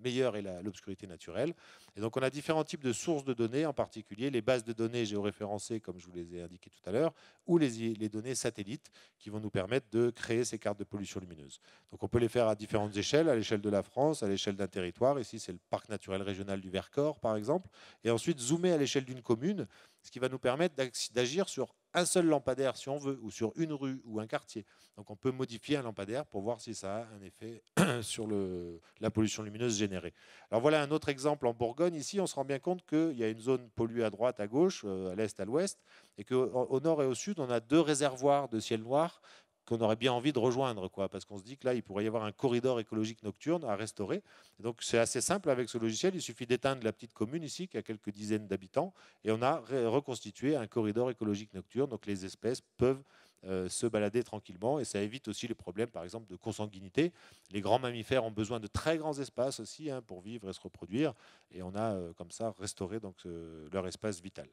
meilleure est l'obscurité naturelle. Et donc, on a différents types de sources de données, en particulier les bases de données géoréférencées, comme je vous les ai indiquées tout à l'heure, ou les données satellites qui vont nous permettre de créer ces cartes de pollution lumineuse. Donc, on peut les faire à différentes échelles, à l'échelle de la France, à l'échelle d'un territoire. Ici, c'est le parc naturel régional du Vercors, par exemple. Et ensuite, zoomer à l'échelle d'une commune, ce qui va nous permettre d'agir sur un seul lampadaire, si on veut, ou sur une rue ou un quartier. Donc, on peut modifier un lampadaire pour voir si ça a un effet sur la pollution lumineuse générée. Alors, voilà un autre exemple en Bourgogne. Ici, on se rend bien compte qu'il y a une zone polluée à droite, à gauche, à l'est, à l'ouest, et qu'au nord et au sud, on a 2 réservoirs de ciel noir qu'on aurait bien envie de rejoindre, parce qu'on se dit que là, il pourrait y avoir un corridor écologique nocturne à restaurer. Et donc, c'est assez simple avec ce logiciel. Il suffit d'éteindre la petite commune ici, qui a quelques dizaines d'habitants, et on a reconstitué un corridor écologique nocturne. Donc, les espèces peuvent se balader tranquillement, et ça évite aussi les problèmes, par exemple, de consanguinité. Les grands mammifères ont besoin de très grands espaces aussi pour vivre et se reproduire, et on a comme ça restauré leur espace vital.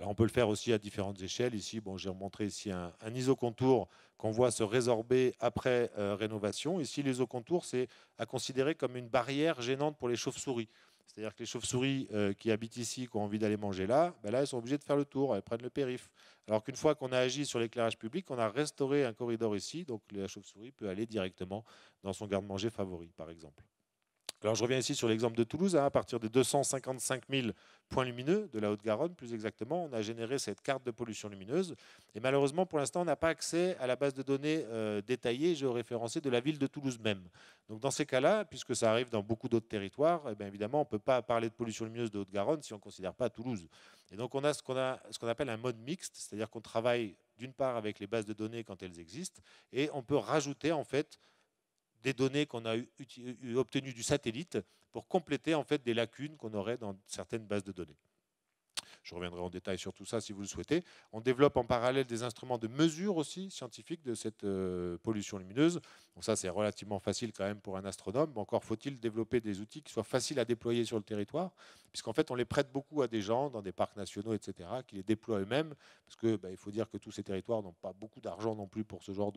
Alors on peut le faire aussi à différentes échelles. Ici, j'ai montré ici un isocontour qu'on voit se résorber après rénovation. Ici, l'isocontour, c'est à considérer comme une barrière gênante pour les chauves-souris. C'est-à-dire que les chauves-souris qui habitent ici, qui ont envie d'aller manger là, là, elles sont obligées de faire le tour, elles prennent le périph'. Alors qu'une fois qu'on a agi sur l'éclairage public, on a restauré un corridor ici, donc la chauve-souris peut aller directement dans son garde-manger favori, par exemple. Alors je reviens ici sur l'exemple de Toulouse. À partir de 255 000 points lumineux de la Haute-Garonne, plus exactement, on a généré cette carte de pollution lumineuse. Et malheureusement, pour l'instant, on n'a pas accès à la base de données détaillée, géoréférencée de la ville de Toulouse même. Donc dans ces cas-là, puisque ça arrive dans beaucoup d'autres territoires, bien évidemment, on ne peut pas parler de pollution lumineuse de Haute-Garonne si on ne considère pas Toulouse. Et donc on a ce qu'on appelle un mode mixte, c'est-à-dire qu'on travaille d'une part avec les bases de données quand elles existent, et on peut rajouter en fait des données qu'on a obtenues du satellite pour compléter en fait des lacunes qu'on aurait dans certaines bases de données. Je reviendrai en détail sur tout ça si vous le souhaitez. On développe en parallèle des instruments de mesure aussi scientifiques de cette pollution lumineuse. Donc ça, c'est relativement facile quand même pour un astronome. Mais encore faut-il développer des outils qui soient faciles à déployer sur le territoire, puisqu'en fait, on les prête beaucoup à des gens dans des parcs nationaux, etc., qui les déploient eux-mêmes, parce que il faut dire que tous ces territoires n'ont pas beaucoup d'argent non plus pour ce genre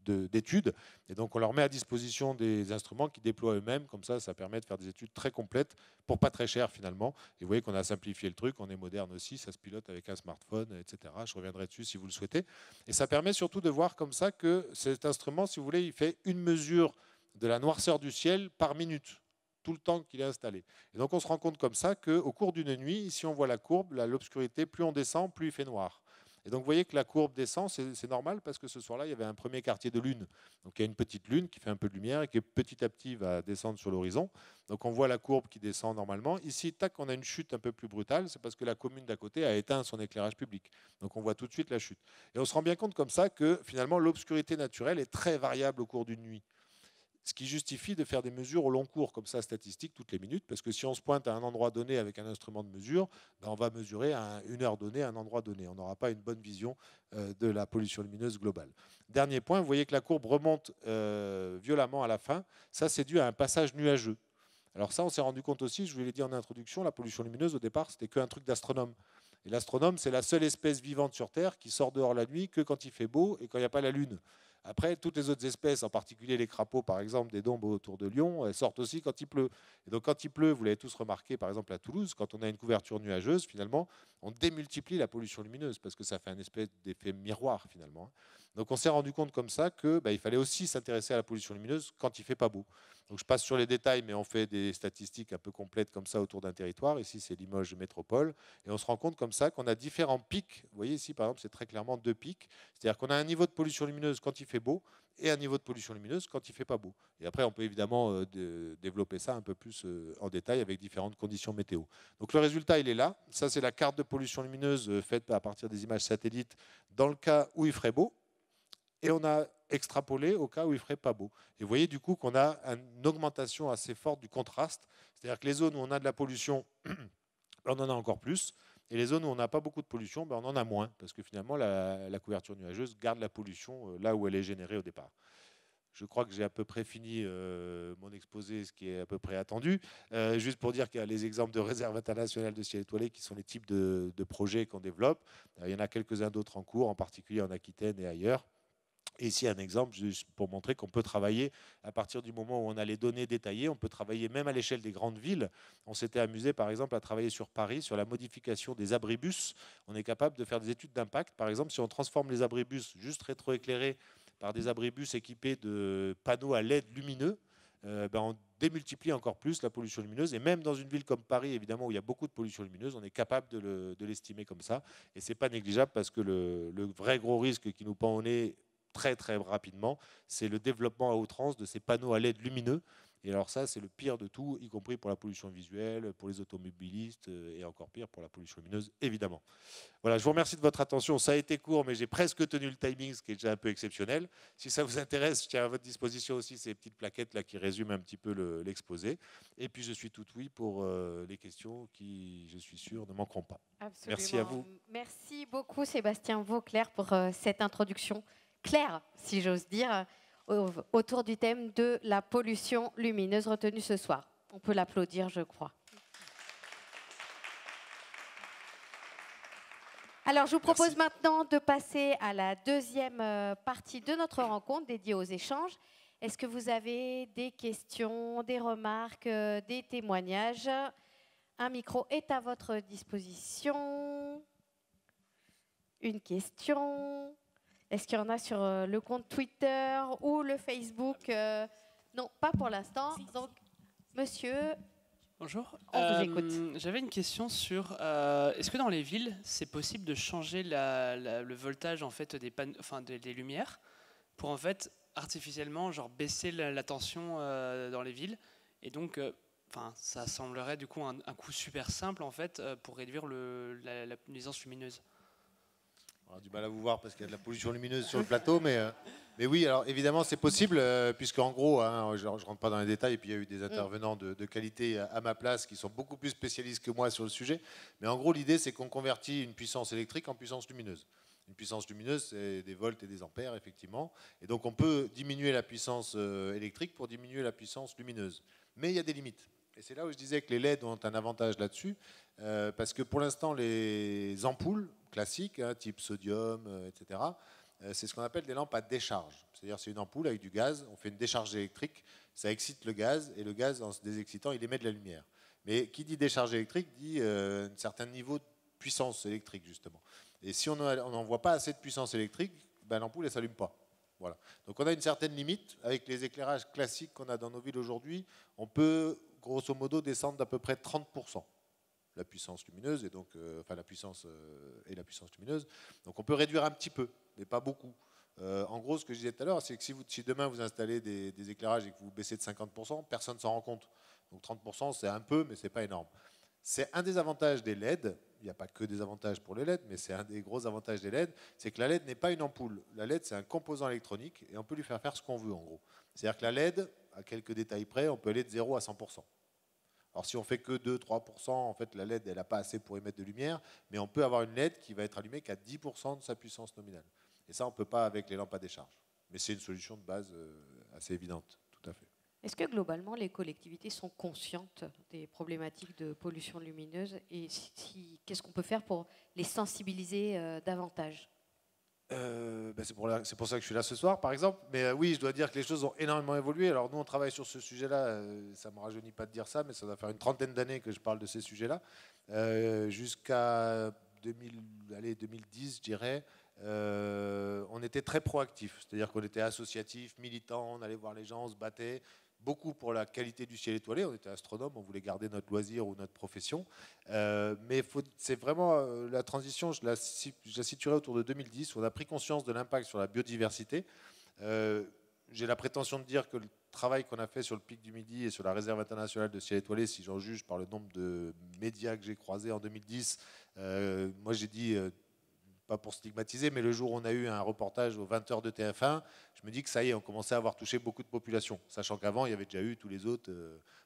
d'études. Et donc, on leur met à disposition des instruments qui déploient eux-mêmes. Comme ça permet de faire des études très complètes pour pas très cher finalement. Et vous voyez qu'on a simplifié le truc, on est moderne aussi, ça se pilote avec un smartphone, etc. Je reviendrai dessus si vous le souhaitez. Et ça permet surtout de voir comme ça que cet instrument, si vous voulez, il fait une mesure de la noirceur du ciel par minute, tout le temps qu'il est installé. Et donc on se rend compte comme ça qu'au cours d'une nuit, ici on voit la courbe, l'obscurité, plus on descend, plus il fait noir. Et donc vous voyez que la courbe descend, c'est normal parce que ce soir-là, il y avait un premier quartier de lune. Donc il y a une petite lune qui fait un peu de lumière et qui petit à petit va descendre sur l'horizon. Donc on voit la courbe qui descend normalement. Ici, tac, on a une chute un peu plus brutale, c'est parce que la commune d'à côté a éteint son éclairage public. Donc on voit tout de suite la chute. Et on se rend bien compte comme ça que finalement l'obscurité naturelle est très variable au cours d'une nuit. Ce qui justifie de faire des mesures au long cours, comme ça, statistiques, toutes les minutes, parce que si on se pointe à un endroit donné avec un instrument de mesure, on va mesurer à une heure donnée, à un endroit donné. On n'aura pas une bonne vision de la pollution lumineuse globale. Dernier point, vous voyez que la courbe remonte violemment à la fin. Ça, c'est dû à un passage nuageux. Alors ça, on s'est rendu compte aussi, je vous l'ai dit en introduction, la pollution lumineuse, au départ, c'était qu'un truc d'astronome. Et l'astronome, c'est la seule espèce vivante sur Terre qui sort dehors la nuit que quand il fait beau et quand il n'y a pas la Lune. Après, toutes les autres espèces, en particulier les crapauds, par exemple, des dombes autour de Lyon, elles sortent aussi quand il pleut. Et donc, quand il pleut, vous l'avez tous remarqué, par exemple, à Toulouse, quand on a une couverture nuageuse, finalement, on démultiplie la pollution lumineuse parce que ça fait un espèce d'effet miroir, finalement. Donc, on s'est rendu compte comme ça qu'il fallait aussi s'intéresser à la pollution lumineuse quand il ne fait pas beau. Donc, je passe sur les détails, mais on fait des statistiques un peu complètes comme ça autour d'un territoire. Ici, c'est Limoges Métropole. Et on se rend compte comme ça qu'on a différents pics. Vous voyez ici, par exemple, c'est très clairement 2 pics. C'est-à-dire qu'on a un niveau de pollution lumineuse quand il fait beau et un niveau de pollution lumineuse quand il ne fait pas beau. Et après, on peut évidemment développer ça un peu plus en détail avec différentes conditions météo. Donc le résultat, il est là. Ça, c'est la carte de pollution lumineuse faite à partir des images satellites dans le cas où il ferait beau. Et on a extrapolé au cas où il ne ferait pas beau. Et vous voyez du coup qu'on a une augmentation assez forte du contraste. C'est-à-dire que les zones où on a de la pollution, on en a encore plus. Et les zones où on n'a pas beaucoup de pollution, on en a moins, parce que finalement, la couverture nuageuse garde la pollution là où elle est générée au départ. Je crois que j'ai à peu près fini mon exposé, ce qui est à peu près attendu. Juste pour dire qu'il y a les exemples de réserves internationales de ciel étoilé qui sont les types de projets qu'on développe. Il y en a quelques-uns d'autres en cours, en particulier en Aquitaine et ailleurs. Et ici, un exemple juste pour montrer qu'on peut travailler à partir du moment où on a les données détaillées, on peut travailler même à l'échelle des grandes villes. On s'était amusé, par exemple, à travailler sur Paris, sur la modification des abribus. On est capable de faire des études d'impact. Par exemple, si on transforme les abribus juste rétroéclairés par des abribus équipés de panneaux à LED lumineux, on démultiplie encore plus la pollution lumineuse. Et même dans une ville comme Paris, évidemment, où il y a beaucoup de pollution lumineuse, on est capable de l'estimer comme ça. Et ce n'est pas négligeable parce que le vrai gros risque qui nous pend au nez très très rapidement, c'est le développement à outrance de ces panneaux à LED lumineux. Et alors ça, c'est le pire de tout, y compris pour la pollution visuelle, pour les automobilistes et encore pire pour la pollution lumineuse, évidemment. Voilà, je vous remercie de votre attention. Ça a été court, mais j'ai presque tenu le timing, ce qui est déjà un peu exceptionnel. Si ça vous intéresse, je tiens à votre disposition aussi ces petites plaquettes là qui résument un petit peu l'exposé. Et puis je suis tout oui pour les questions qui, je suis sûr, ne manqueront pas. Absolument. Merci à vous. Merci beaucoup Sébastien Vauclair pour cette introduction claire, si j'ose dire, autour du thème de la pollution lumineuse retenue ce soir. On peut l'applaudir, je crois. Alors, je vous propose maintenant de passer à la deuxième partie de notre rencontre dédiée aux échanges. Est-ce que vous avez des questions, des remarques, des témoignages? Un micro est à votre disposition. Une question? Est-ce qu'il y en a sur le compte Twitter ou le Facebook? Non, pas pour l'instant. Donc, monsieur... Bonjour. On vous écoute. J'avais une question sur est-ce que dans les villes, c'est possible de changer le voltage en fait des lumières pour en fait artificiellement genre baisser la tension dans les villes et donc ça semblerait du coup un coût super simple en fait pour réduire la nuisance lumineuse. On a du mal à vous voir parce qu'il y a de la pollution lumineuse sur le plateau, mais Mais oui, alors évidemment, c'est possible, puisqu'en gros, hein, je ne rentre pas dans les détails, et puis il y a eu des intervenants de qualité à ma place qui sont beaucoup plus spécialistes que moi sur le sujet. Mais en gros, l'idée, c'est qu'on convertit une puissance électrique en puissance lumineuse. Une puissance lumineuse, c'est des volts et des ampères, effectivement. Et donc, on peut diminuer la puissance électrique pour diminuer la puissance lumineuse. Mais il y a des limites. Et c'est là où je disais que les LED ont un avantage là-dessus, parce que pour l'instant, les ampoules classiques, hein, type sodium, etc., c'est ce qu'on appelle des lampes à décharge. C'est-à-dire c'est une ampoule avec du gaz, on fait une décharge électrique, ça excite le gaz, et le gaz, en se désexcitant, il émet de la lumière. Mais qui dit décharge électrique dit un certain niveau de puissance électrique, justement. Et si on n'envoie pas assez de puissance électrique, ben, l'ampoule, elle ne s'allume pas. Voilà. Donc on a une certaine limite. Avec les éclairages classiques qu'on a dans nos villes aujourd'hui, on peut, grosso modo, descendre d'à peu près 30%. La puissance lumineuse, et donc, enfin la puissance lumineuse. Donc on peut réduire un petit peu, mais pas beaucoup. En gros, ce que je disais tout à l'heure, c'est que si demain vous installez des éclairages et que vous baissez de 50%, personne ne s'en rend compte. Donc 30%, c'est un peu, mais ce n'est pas énorme. C'est un des avantages des LED. Il n'y a pas que des avantages pour les LED, mais c'est un des gros avantages des LED, c'est que la LED n'est pas une ampoule. La LED, c'est un composant électronique, et on peut lui faire ce qu'on veut, en gros. C'est-à-dire que la LED, à quelques détails près, on peut aller de 0 à 100%. Alors si on fait que 2-3%, en fait la LED elle n'a pas assez pour émettre de lumière, mais on peut avoir une LED qui va être allumée qu'à 10% de sa puissance nominale. Et ça on ne peut pas avec les lampes à décharge. Mais c'est une solution de base assez évidente, tout à fait. Est-ce que globalement les collectivités sont conscientes des problématiques de pollution lumineuse et qu'est-ce qu'on peut faire pour les sensibiliser davantage ? C'est pour ça que je suis là ce soir, par exemple. Mais oui, je dois dire que les choses ont énormément évolué. Alors nous, on travaille sur ce sujet-là. Ça ne me rajeunit pas de dire ça, mais ça doit faire une trentaine d'années que je parle de ces sujets-là. Jusqu'à 2010, je dirais, on était très proactifs. C'est-à-dire qu'on était associatifs, militants, on allait voir les gens, on se battait. Beaucoup pour la qualité du ciel étoilé. On était astronome, on voulait garder notre loisir ou notre profession. Mais c'est vraiment la transition, je la situerai autour de 2010, où on a pris conscience de l'impact sur la biodiversité. J'ai la prétention de dire que le travail qu'on a fait sur le pic du Midi et sur la réserve internationale de ciel étoilé, si j'en juge par le nombre de médias que j'ai croisés en 2010, moi j'ai dit... pas pour stigmatiser, mais le jour où on a eu un reportage aux 20h de TF1, je me dis que ça y est, on commençait à avoir touché beaucoup de populations, sachant qu'avant, il y avait déjà eu tous les autres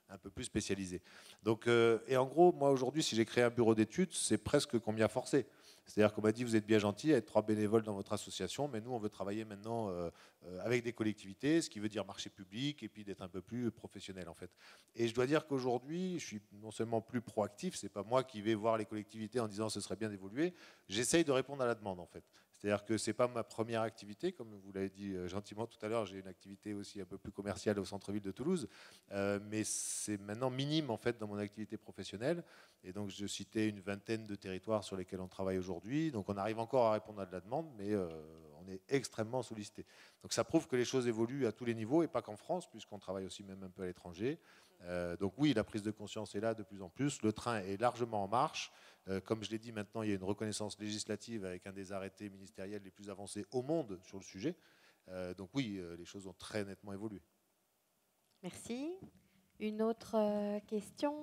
un peu plus spécialisés. Donc, et en gros, moi aujourd'hui, si j'ai créé un bureau d'études, c'est presque qu'on m'y a forcé. C'est-à-dire qu'on m'a dit, vous êtes bien gentil à être 3 bénévoles dans votre association, mais nous, on veut travailler maintenant avec des collectivités, ce qui veut dire marché public, et puis d'être un peu plus professionnel, en fait. Et je dois dire qu'aujourd'hui, je suis non seulement plus proactif, c'est pas moi qui vais voir les collectivités en disant ce serait bien d'évoluer, j'essaye de répondre à la demande, en fait. C'est-à-dire que ce n'est pas ma première activité, comme vous l'avez dit gentiment tout à l'heure, j'ai une activité aussi un peu plus commerciale au centre-ville de Toulouse, mais c'est maintenant minime en fait dans mon activité professionnelle. Et donc je citais une vingtaine de territoires sur lesquels on travaille aujourd'hui, donc on arrive encore à répondre à de la demande, mais on est extrêmement sollicité. Donc ça prouve que les choses évoluent à tous les niveaux, et pas qu'en France, puisqu'on travaille aussi même un peu à l'étranger. Donc oui, la prise de conscience est là de plus en plus, le train est largement en marche. Comme je l'ai dit, maintenant, il y a une reconnaissance législative avec un des arrêtés ministériels les plus avancés au monde sur le sujet. Donc oui, les choses ont très nettement évolué. Merci. Une autre question ?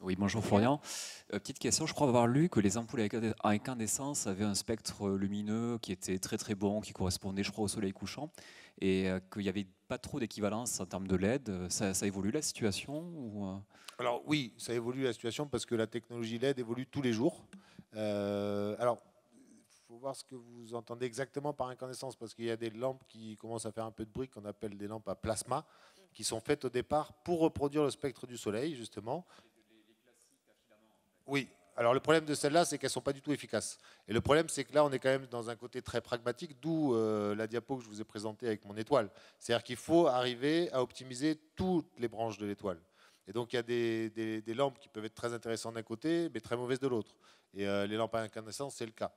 Oui, bonjour Florian. Petite question, je crois avoir lu que les ampoules avec incandescence avaient un spectre lumineux qui était très très bon, qui correspondait, je crois, au soleil couchant, et qu'il n'y avait pas trop d'équivalence en termes de LED. Ça évolue la situation ou... Alors oui, ça évolue la situation parce que la technologie LED évolue tous les jours. Alors, il faut voir ce que vous entendez exactement par incandescence, parce qu'il y a des lampes qui commencent à faire un peu de bruit, qu'on appelle des lampes à plasma, qui sont faites au départ pour reproduire le spectre du soleil, justement. Oui, alors le problème de celles-là, c'est qu'elles ne sont pas du tout efficaces. Et le problème, c'est que là, on est quand même dans un côté très pragmatique, d'où la diapo que je vous ai présentée avec mon étoile. C'est-à-dire qu'il faut arriver à optimiser toutes les branches de l'étoile. Et donc, il y a des lampes qui peuvent être très intéressantes d'un côté, mais très mauvaises de l'autre. Et les lampes à incandescence, c'est le cas.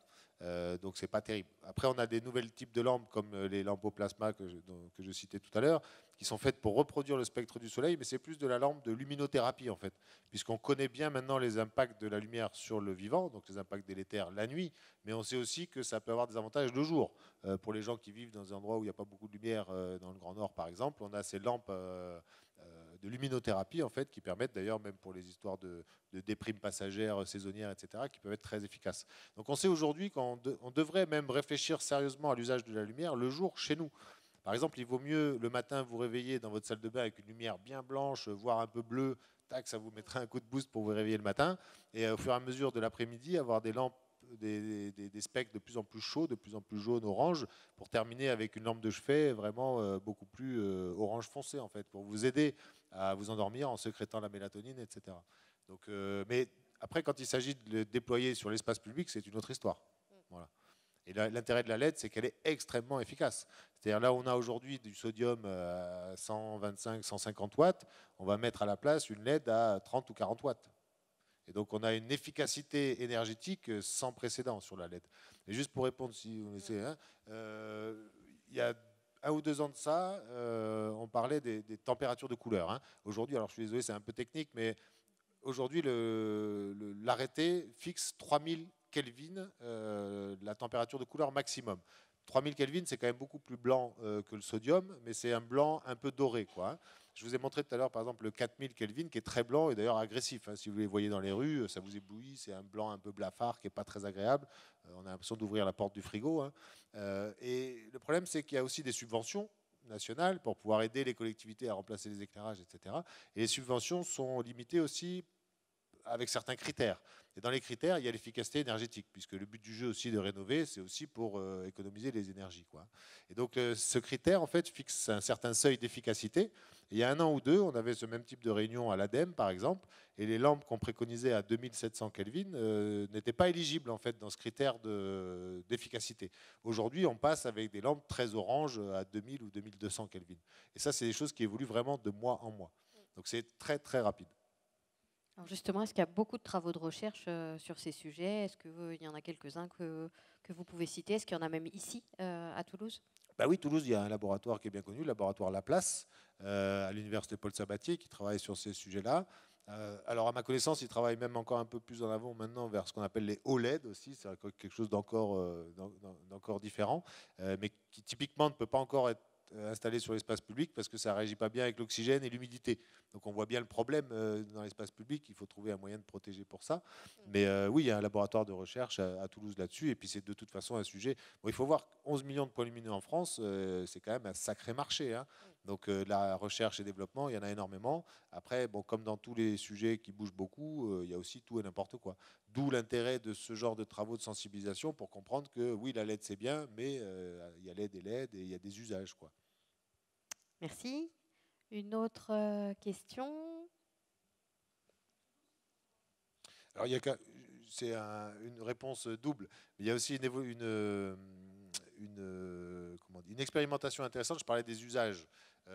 Donc, ce n'est pas terrible. Après, on a des nouveaux types de lampes, comme les lampes au plasma que je citais tout à l'heure, qui sont faites pour reproduire le spectre du soleil, mais c'est plus de la lampe de luminothérapie, en fait, puisqu'on connaît bien maintenant les impacts de la lumière sur le vivant, donc les impacts délétères la nuit, mais on sait aussi que ça peut avoir des avantages le jour. Pour les gens qui vivent dans des endroits où il n'y a pas beaucoup de lumière, dans le Grand Nord, par exemple, on a ces lampes de luminothérapie, en fait, qui permettent d'ailleurs, même pour les histoires de déprimes passagères, saisonnières, etc., qui peuvent être très efficaces. Donc on sait aujourd'hui qu'on devrait même réfléchir sérieusement à l'usage de la lumière le jour chez nous. Par exemple, il vaut mieux le matin vous réveiller dans votre salle de bain avec une lumière bien blanche, voire un peu bleue, tac, ça vous mettra un coup de boost pour vous réveiller le matin. Et au fur et à mesure de l'après-midi, avoir des lampes, des spectres de plus en plus chauds, de plus en plus jaunes, orange, pour terminer avec une lampe de chevet vraiment beaucoup plus orange foncé, en fait, pour vous aider à vous endormir en sécrétant la mélatonine, etc. Donc, mais après, quand il s'agit de le déployer sur l'espace public, c'est une autre histoire. Voilà. Et l'intérêt de la LED, c'est qu'elle est extrêmement efficace. C'est-à-dire là, on a aujourd'hui du sodium à 125, 150 watts, on va mettre à la place une LED à 30 ou 40 watts. Et donc, on a une efficacité énergétique sans précédent sur la LED. Et juste pour répondre, si vous laissez, hein, il y a 1 ou 2 ans de ça, on parlait des températures de couleur. Hein. Aujourd'hui, alors je suis désolé, c'est un peu technique, mais aujourd'hui, l'arrêté fixe 3000 Kelvin, la température de couleur maximum. 3000 Kelvin, c'est quand même beaucoup plus blanc que le sodium, mais c'est un blanc un peu doré, quoi. Je vous ai montré tout à l'heure, par exemple, le 4000 Kelvin, qui est très blanc et d'ailleurs agressif. Hein. Si vous les voyez dans les rues, ça vous éblouit. C'est un blanc un peu blafard qui n'est pas très agréable. On a l'impression d'ouvrir la porte du frigo. Hein. Et le problème, c'est qu'il y a aussi des subventions nationales pour pouvoir aider les collectivités à remplacer les éclairages, etc. Et les subventions sont limitées aussi avec certains critères. Et dans les critères, il y a l'efficacité énergétique, puisque le but du jeu aussi de rénover, c'est aussi pour économiser les énergies, quoi. Et donc ce critère, en fait, fixe un certain seuil d'efficacité. Et il y a 1 an ou 2, on avait ce même type de réunion à l'ADEME, par exemple, et les lampes qu'on préconisait à 2700 Kelvin n'étaient pas éligibles, en fait, dans ce critère d'efficacité. Aujourd'hui, on passe avec des lampes très oranges à 2000 ou 2200 Kelvin. Et ça, c'est des choses qui évoluent vraiment de mois en mois. Donc c'est très, très rapide. Alors justement, est-ce qu'il y a beaucoup de travaux de recherche sur ces sujets? Est-ce qu'il y en a quelques-uns que vous pouvez citer? Est-ce qu'il y en a même ici, à Toulouse? Bah oui, Toulouse, il y a un laboratoire qui est bien connu, le laboratoire Laplace, à l'université Paul Sabatier, qui travaille sur ces sujets-là. Alors, à ma connaissance, il travaille même encore un peu plus en avant maintenant vers ce qu'on appelle les OLED aussi, c'est quelque chose d'encore différent, mais qui typiquement ne peut pas encore être installé sur l'espace public parce que ça ne réagit pas bien avec l'oxygène et l'humidité. Donc on voit bien le problème dans l'espace public, il faut trouver un moyen de protéger pour ça. Mais oui, il y a un laboratoire de recherche à Toulouse là-dessus, et puis c'est de toute façon un sujet... Bon, il faut voir 11 millions de points lumineux en France, c'est quand même un sacré marché. Hein. Donc la recherche et développement, il y en a énormément. Après, bon, comme dans tous les sujets qui bougent beaucoup, il y a aussi tout et n'importe quoi. D'où l'intérêt de ce genre de travaux de sensibilisation pour comprendre que oui, la LED c'est bien, mais il y a LED et LED et il y a des usages, quoi. Merci. Une autre question? Alors, c'est une réponse double. Mais il y a aussi une expérimentation intéressante. Je parlais des usages.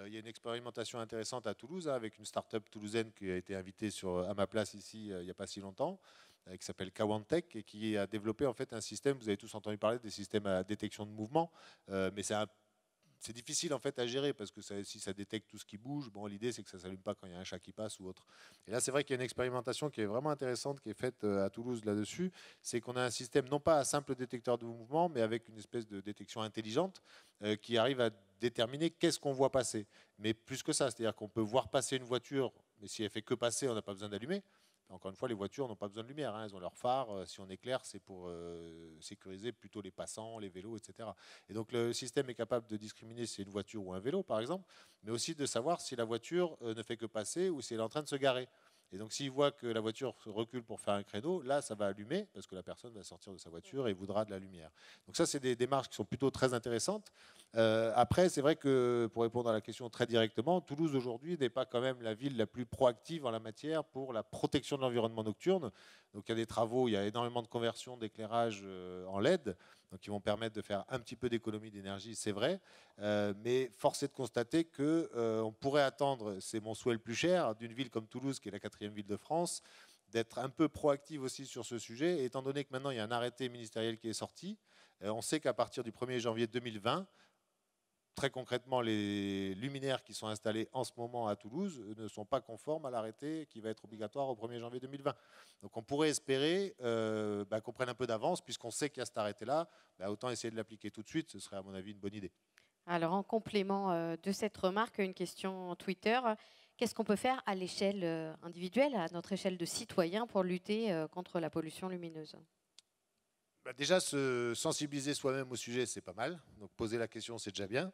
Il y a une expérimentation intéressante à Toulouse, hein, avec une start-up toulousaine qui a été invitée à ma place ici il n'y a pas si longtemps, qui s'appelle Kawantech et qui a développé en fait un système. Vous avez tous entendu parler des systèmes à détection de mouvement, mais c'est difficile en fait à gérer parce que si ça détecte tout ce qui bouge, bon, l'idée c'est que ça ne s'allume pas quand il y a un chat qui passe ou autre. Et là, c'est vrai qu'il y a une expérimentation qui est vraiment intéressante qui est faite à Toulouse là-dessus. C'est qu'on a un système non pas à simple détecteur de mouvement, mais avec une espèce de détection intelligente qui arrive à déterminer qu'est-ce qu'on voit passer. Mais plus que ça, c'est-à-dire qu'on peut voir passer une voiture, mais si elle fait que passer, on n'a pas besoin d'allumer. Encore une fois, les voitures n'ont pas besoin de lumière, hein, elles ont leur phare. Si on éclaire, c'est pour sécuriser plutôt les passants, les vélos, etc. Et donc le système est capable de discriminer si c'est une voiture ou un vélo, par exemple, mais aussi de savoir si la voiture ne fait que passer ou si elle est en train de se garer. Et donc s'il voit que la voiture recule pour faire un créneau, là, ça va allumer parce que la personne va sortir de sa voiture et voudra de la lumière. Donc ça, c'est des démarches qui sont plutôt très intéressantes. Après, c'est vrai que, pour répondre à la question très directement, Toulouse aujourd'hui n'est pas quand même la ville la plus proactive en la matière pour la protection de l'environnement nocturne. Donc il y a des travaux, il y a énormément de conversions d'éclairage en LED, donc qui vont permettre de faire un petit peu d'économie d'énergie, c'est vrai. Mais force est de constater qu'on pourrait attendre, c'est mon souhait le plus cher, d'une ville comme Toulouse, qui est la 4e ville de France, d'être un peu proactive aussi sur ce sujet. Et étant donné que maintenant il y a un arrêté ministériel qui est sorti, on sait qu'à partir du 1er janvier 2020, très concrètement, les luminaires qui sont installés en ce moment à Toulouse ne sont pas conformes à l'arrêté qui va être obligatoire au 1er janvier 2020. Donc on pourrait espérer qu'on prenne un peu d'avance, puisqu'on sait qu'il y a cet arrêté-là, autant essayer de l'appliquer tout de suite, ce serait à mon avis une bonne idée. Alors en complément de cette remarque, une question Twitter. Qu'est-ce qu'on peut faire à l'échelle individuelle, à notre échelle de citoyen, pour lutter contre la pollution lumineuse ? Déjà, se sensibiliser soi-même au sujet, c'est pas mal. Donc poser la question, c'est déjà bien.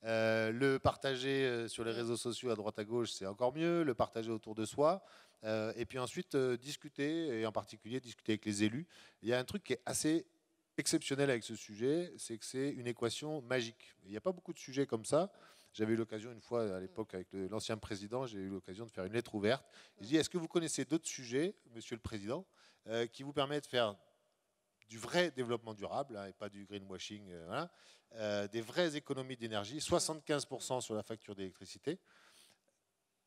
Le partager sur les réseaux sociaux à droite à gauche, c'est encore mieux. Le partager autour de soi. Et puis ensuite, discuter, et en particulier discuter avec les élus. Il y a un truc qui est assez exceptionnel avec ce sujet, c'est que c'est une équation magique. Il n'y a pas beaucoup de sujets comme ça. J'avais eu l'occasion une fois, à l'époque, avec l'ancien président, j'ai eu l'occasion de faire une lettre ouverte. Je dis, est-ce que vous connaissez d'autres sujets, monsieur le président, qui vous permettent de faire du vrai développement durable, hein, et pas du greenwashing, voilà, des vraies économies d'énergie, 75% sur la facture d'électricité,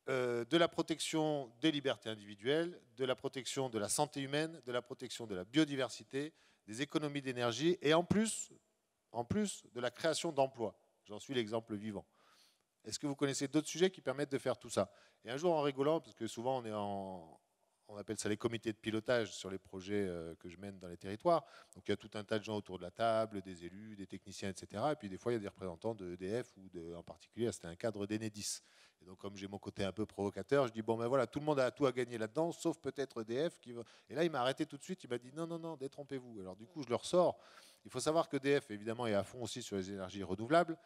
de la protection des libertés individuelles, de la protection de la santé humaine, de la protection de la biodiversité, des économies d'énergie, et en plus de la création d'emplois. J'en suis l'exemple vivant. Est-ce que vous connaissez d'autres sujets qui permettent de faire tout ça? Et un jour, en rigolant, parce que souvent on appelle ça les comités de pilotage sur les projets que je mène dans les territoires. Donc il y a tout un tas de gens autour de la table, des élus, des techniciens, etc. Et puis des fois, il y a des représentants de EDF ou en particulier, c'était un cadre d'Enedis. Et donc comme j'ai mon côté un peu provocateur, je dis bon ben voilà, tout le monde a tout à gagner là-dedans, sauf peut-être EDF. Et là, il m'a arrêté tout de suite, il m'a dit non, non, non, détrompez-vous. Alors du coup, je leur sors. Il faut savoir que EDF, évidemment, est à fond aussi sur les énergies renouvelables.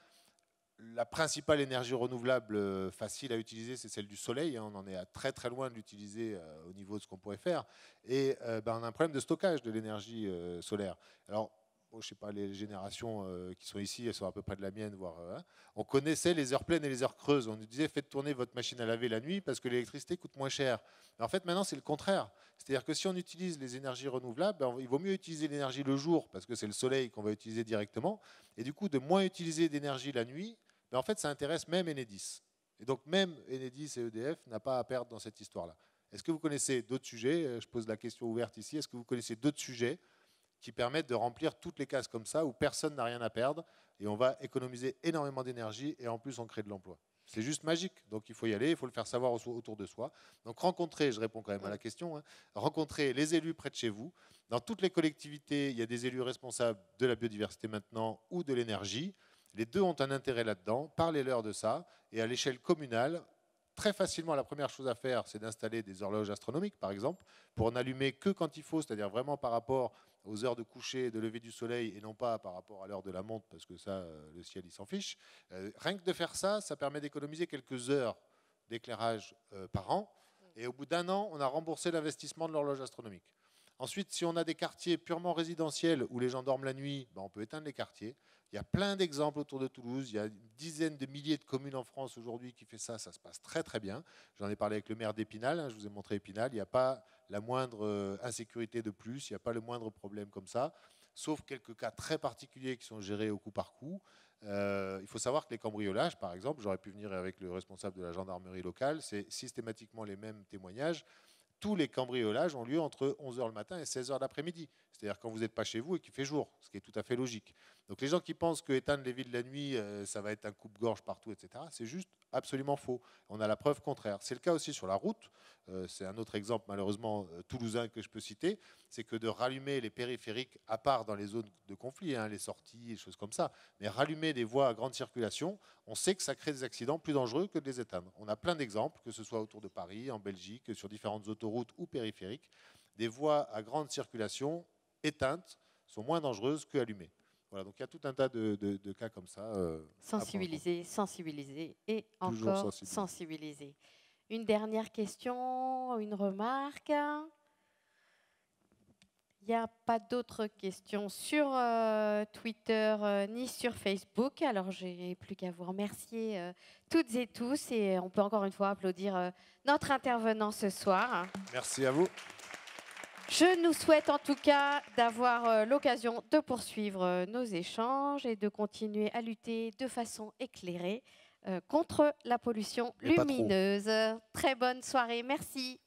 La principale énergie renouvelable facile à utiliser, c'est celle du soleil. On en est à très très loin de l'utiliser au niveau de ce qu'on pourrait faire. Et on a un problème de stockage de l'énergie solaire. Alors, bon, je ne sais pas, les générations qui sont ici, elles sont à peu près de la mienne, voire, on connaissait les heures pleines et les heures creuses. On nous disait, faites tourner votre machine à laver la nuit parce que l'électricité coûte moins cher. Mais en fait, maintenant, c'est le contraire. C'est-à-dire que si on utilise les énergies renouvelables, il vaut mieux utiliser l'énergie le jour parce que c'est le soleil qu'on va utiliser directement. Et du coup, de moins utiliser d'énergie la nuit, en fait, ça intéresse même Enedis. Et donc, même Enedis et EDF n'a pas à perdre dans cette histoire-là. Est-ce que vous connaissez d'autres sujets? Je pose la question ouverte ici. Est-ce que vous connaissez d'autres sujets qui permettent de remplir toutes les cases comme ça, où personne n'a rien à perdre, et on va économiser énormément d'énergie, et en plus, on crée de l'emploi? C'est juste magique. Donc, il faut y aller, il faut le faire savoir autour de soi. Donc, rencontrer, je réponds quand même à la question, rencontrer les élus près de chez vous. Dans toutes les collectivités, il y a des élus responsables de la biodiversité maintenant ou de l'énergie. Les deux ont un intérêt là-dedans, parlez-leur de ça, et à l'échelle communale, très facilement, la première chose à faire, c'est d'installer des horloges astronomiques, par exemple, pour n'allumer que quand il faut, c'est-à-dire vraiment par rapport aux heures de coucher et de lever du soleil, et non pas par rapport à l'heure de la montre, parce que ça, le ciel, il s'en fiche. Rien que de faire ça, ça permet d'économiser quelques heures d'éclairage par an, et au bout d'un an, on a remboursé l'investissement de l'horloge astronomique. Ensuite, si on a des quartiers purement résidentiels où les gens dorment la nuit, on peut éteindre les quartiers. Il y a plein d'exemples autour de Toulouse. Il y a une dizaine de milliers de communes en France aujourd'hui qui font ça. Ça se passe très très bien. J'en ai parlé avec le maire d'Épinal. Je vous ai montré Épinal. Il n'y a pas la moindre insécurité de plus. Il n'y a pas le moindre problème comme ça. Sauf quelques cas très particuliers qui sont gérés au coup par coup. Il faut savoir que les cambriolages, par exemple, j'aurais pu venir avec le responsable de la gendarmerie locale, c'est systématiquement les mêmes témoignages. Tous les cambriolages ont lieu entre 11h le matin et 16h l'après-midi. C'est-à-dire quand vous n'êtes pas chez vous et qu'il fait jour, ce qui est tout à fait logique. Donc les gens qui pensent que éteindre les villes la nuit, ça va être un coupe-gorge partout, etc., c'est juste absolument faux. On a la preuve contraire. C'est le cas aussi sur la route. C'est un autre exemple, malheureusement, toulousain que je peux citer. C'est que de rallumer les périphériques, à part dans les zones de conflit, les sorties, des choses comme ça, mais rallumer des voies à grande circulation, on sait que ça crée des accidents plus dangereux que de les éteindre. On a plein d'exemples, que ce soit autour de Paris, en Belgique, sur différentes autoroutes ou périphériques. Des voies à grande circulation éteintes sont moins dangereuses qu'allumées. Voilà, donc il y a tout un tas de cas comme ça. Sensibiliser, sensibiliser et encore sensibiliser. Une dernière question, une remarque? Il n'y a pas d'autres questions sur Twitter ni sur Facebook. Alors, je n'ai plus qu'à vous remercier toutes et tous. Et on peut encore une fois applaudir notre intervenant ce soir. Merci à vous. Je nous souhaite en tout cas d'avoir l'occasion de poursuivre nos échanges et de continuer à lutter de façon éclairée contre la pollution lumineuse. Très bonne soirée. Merci.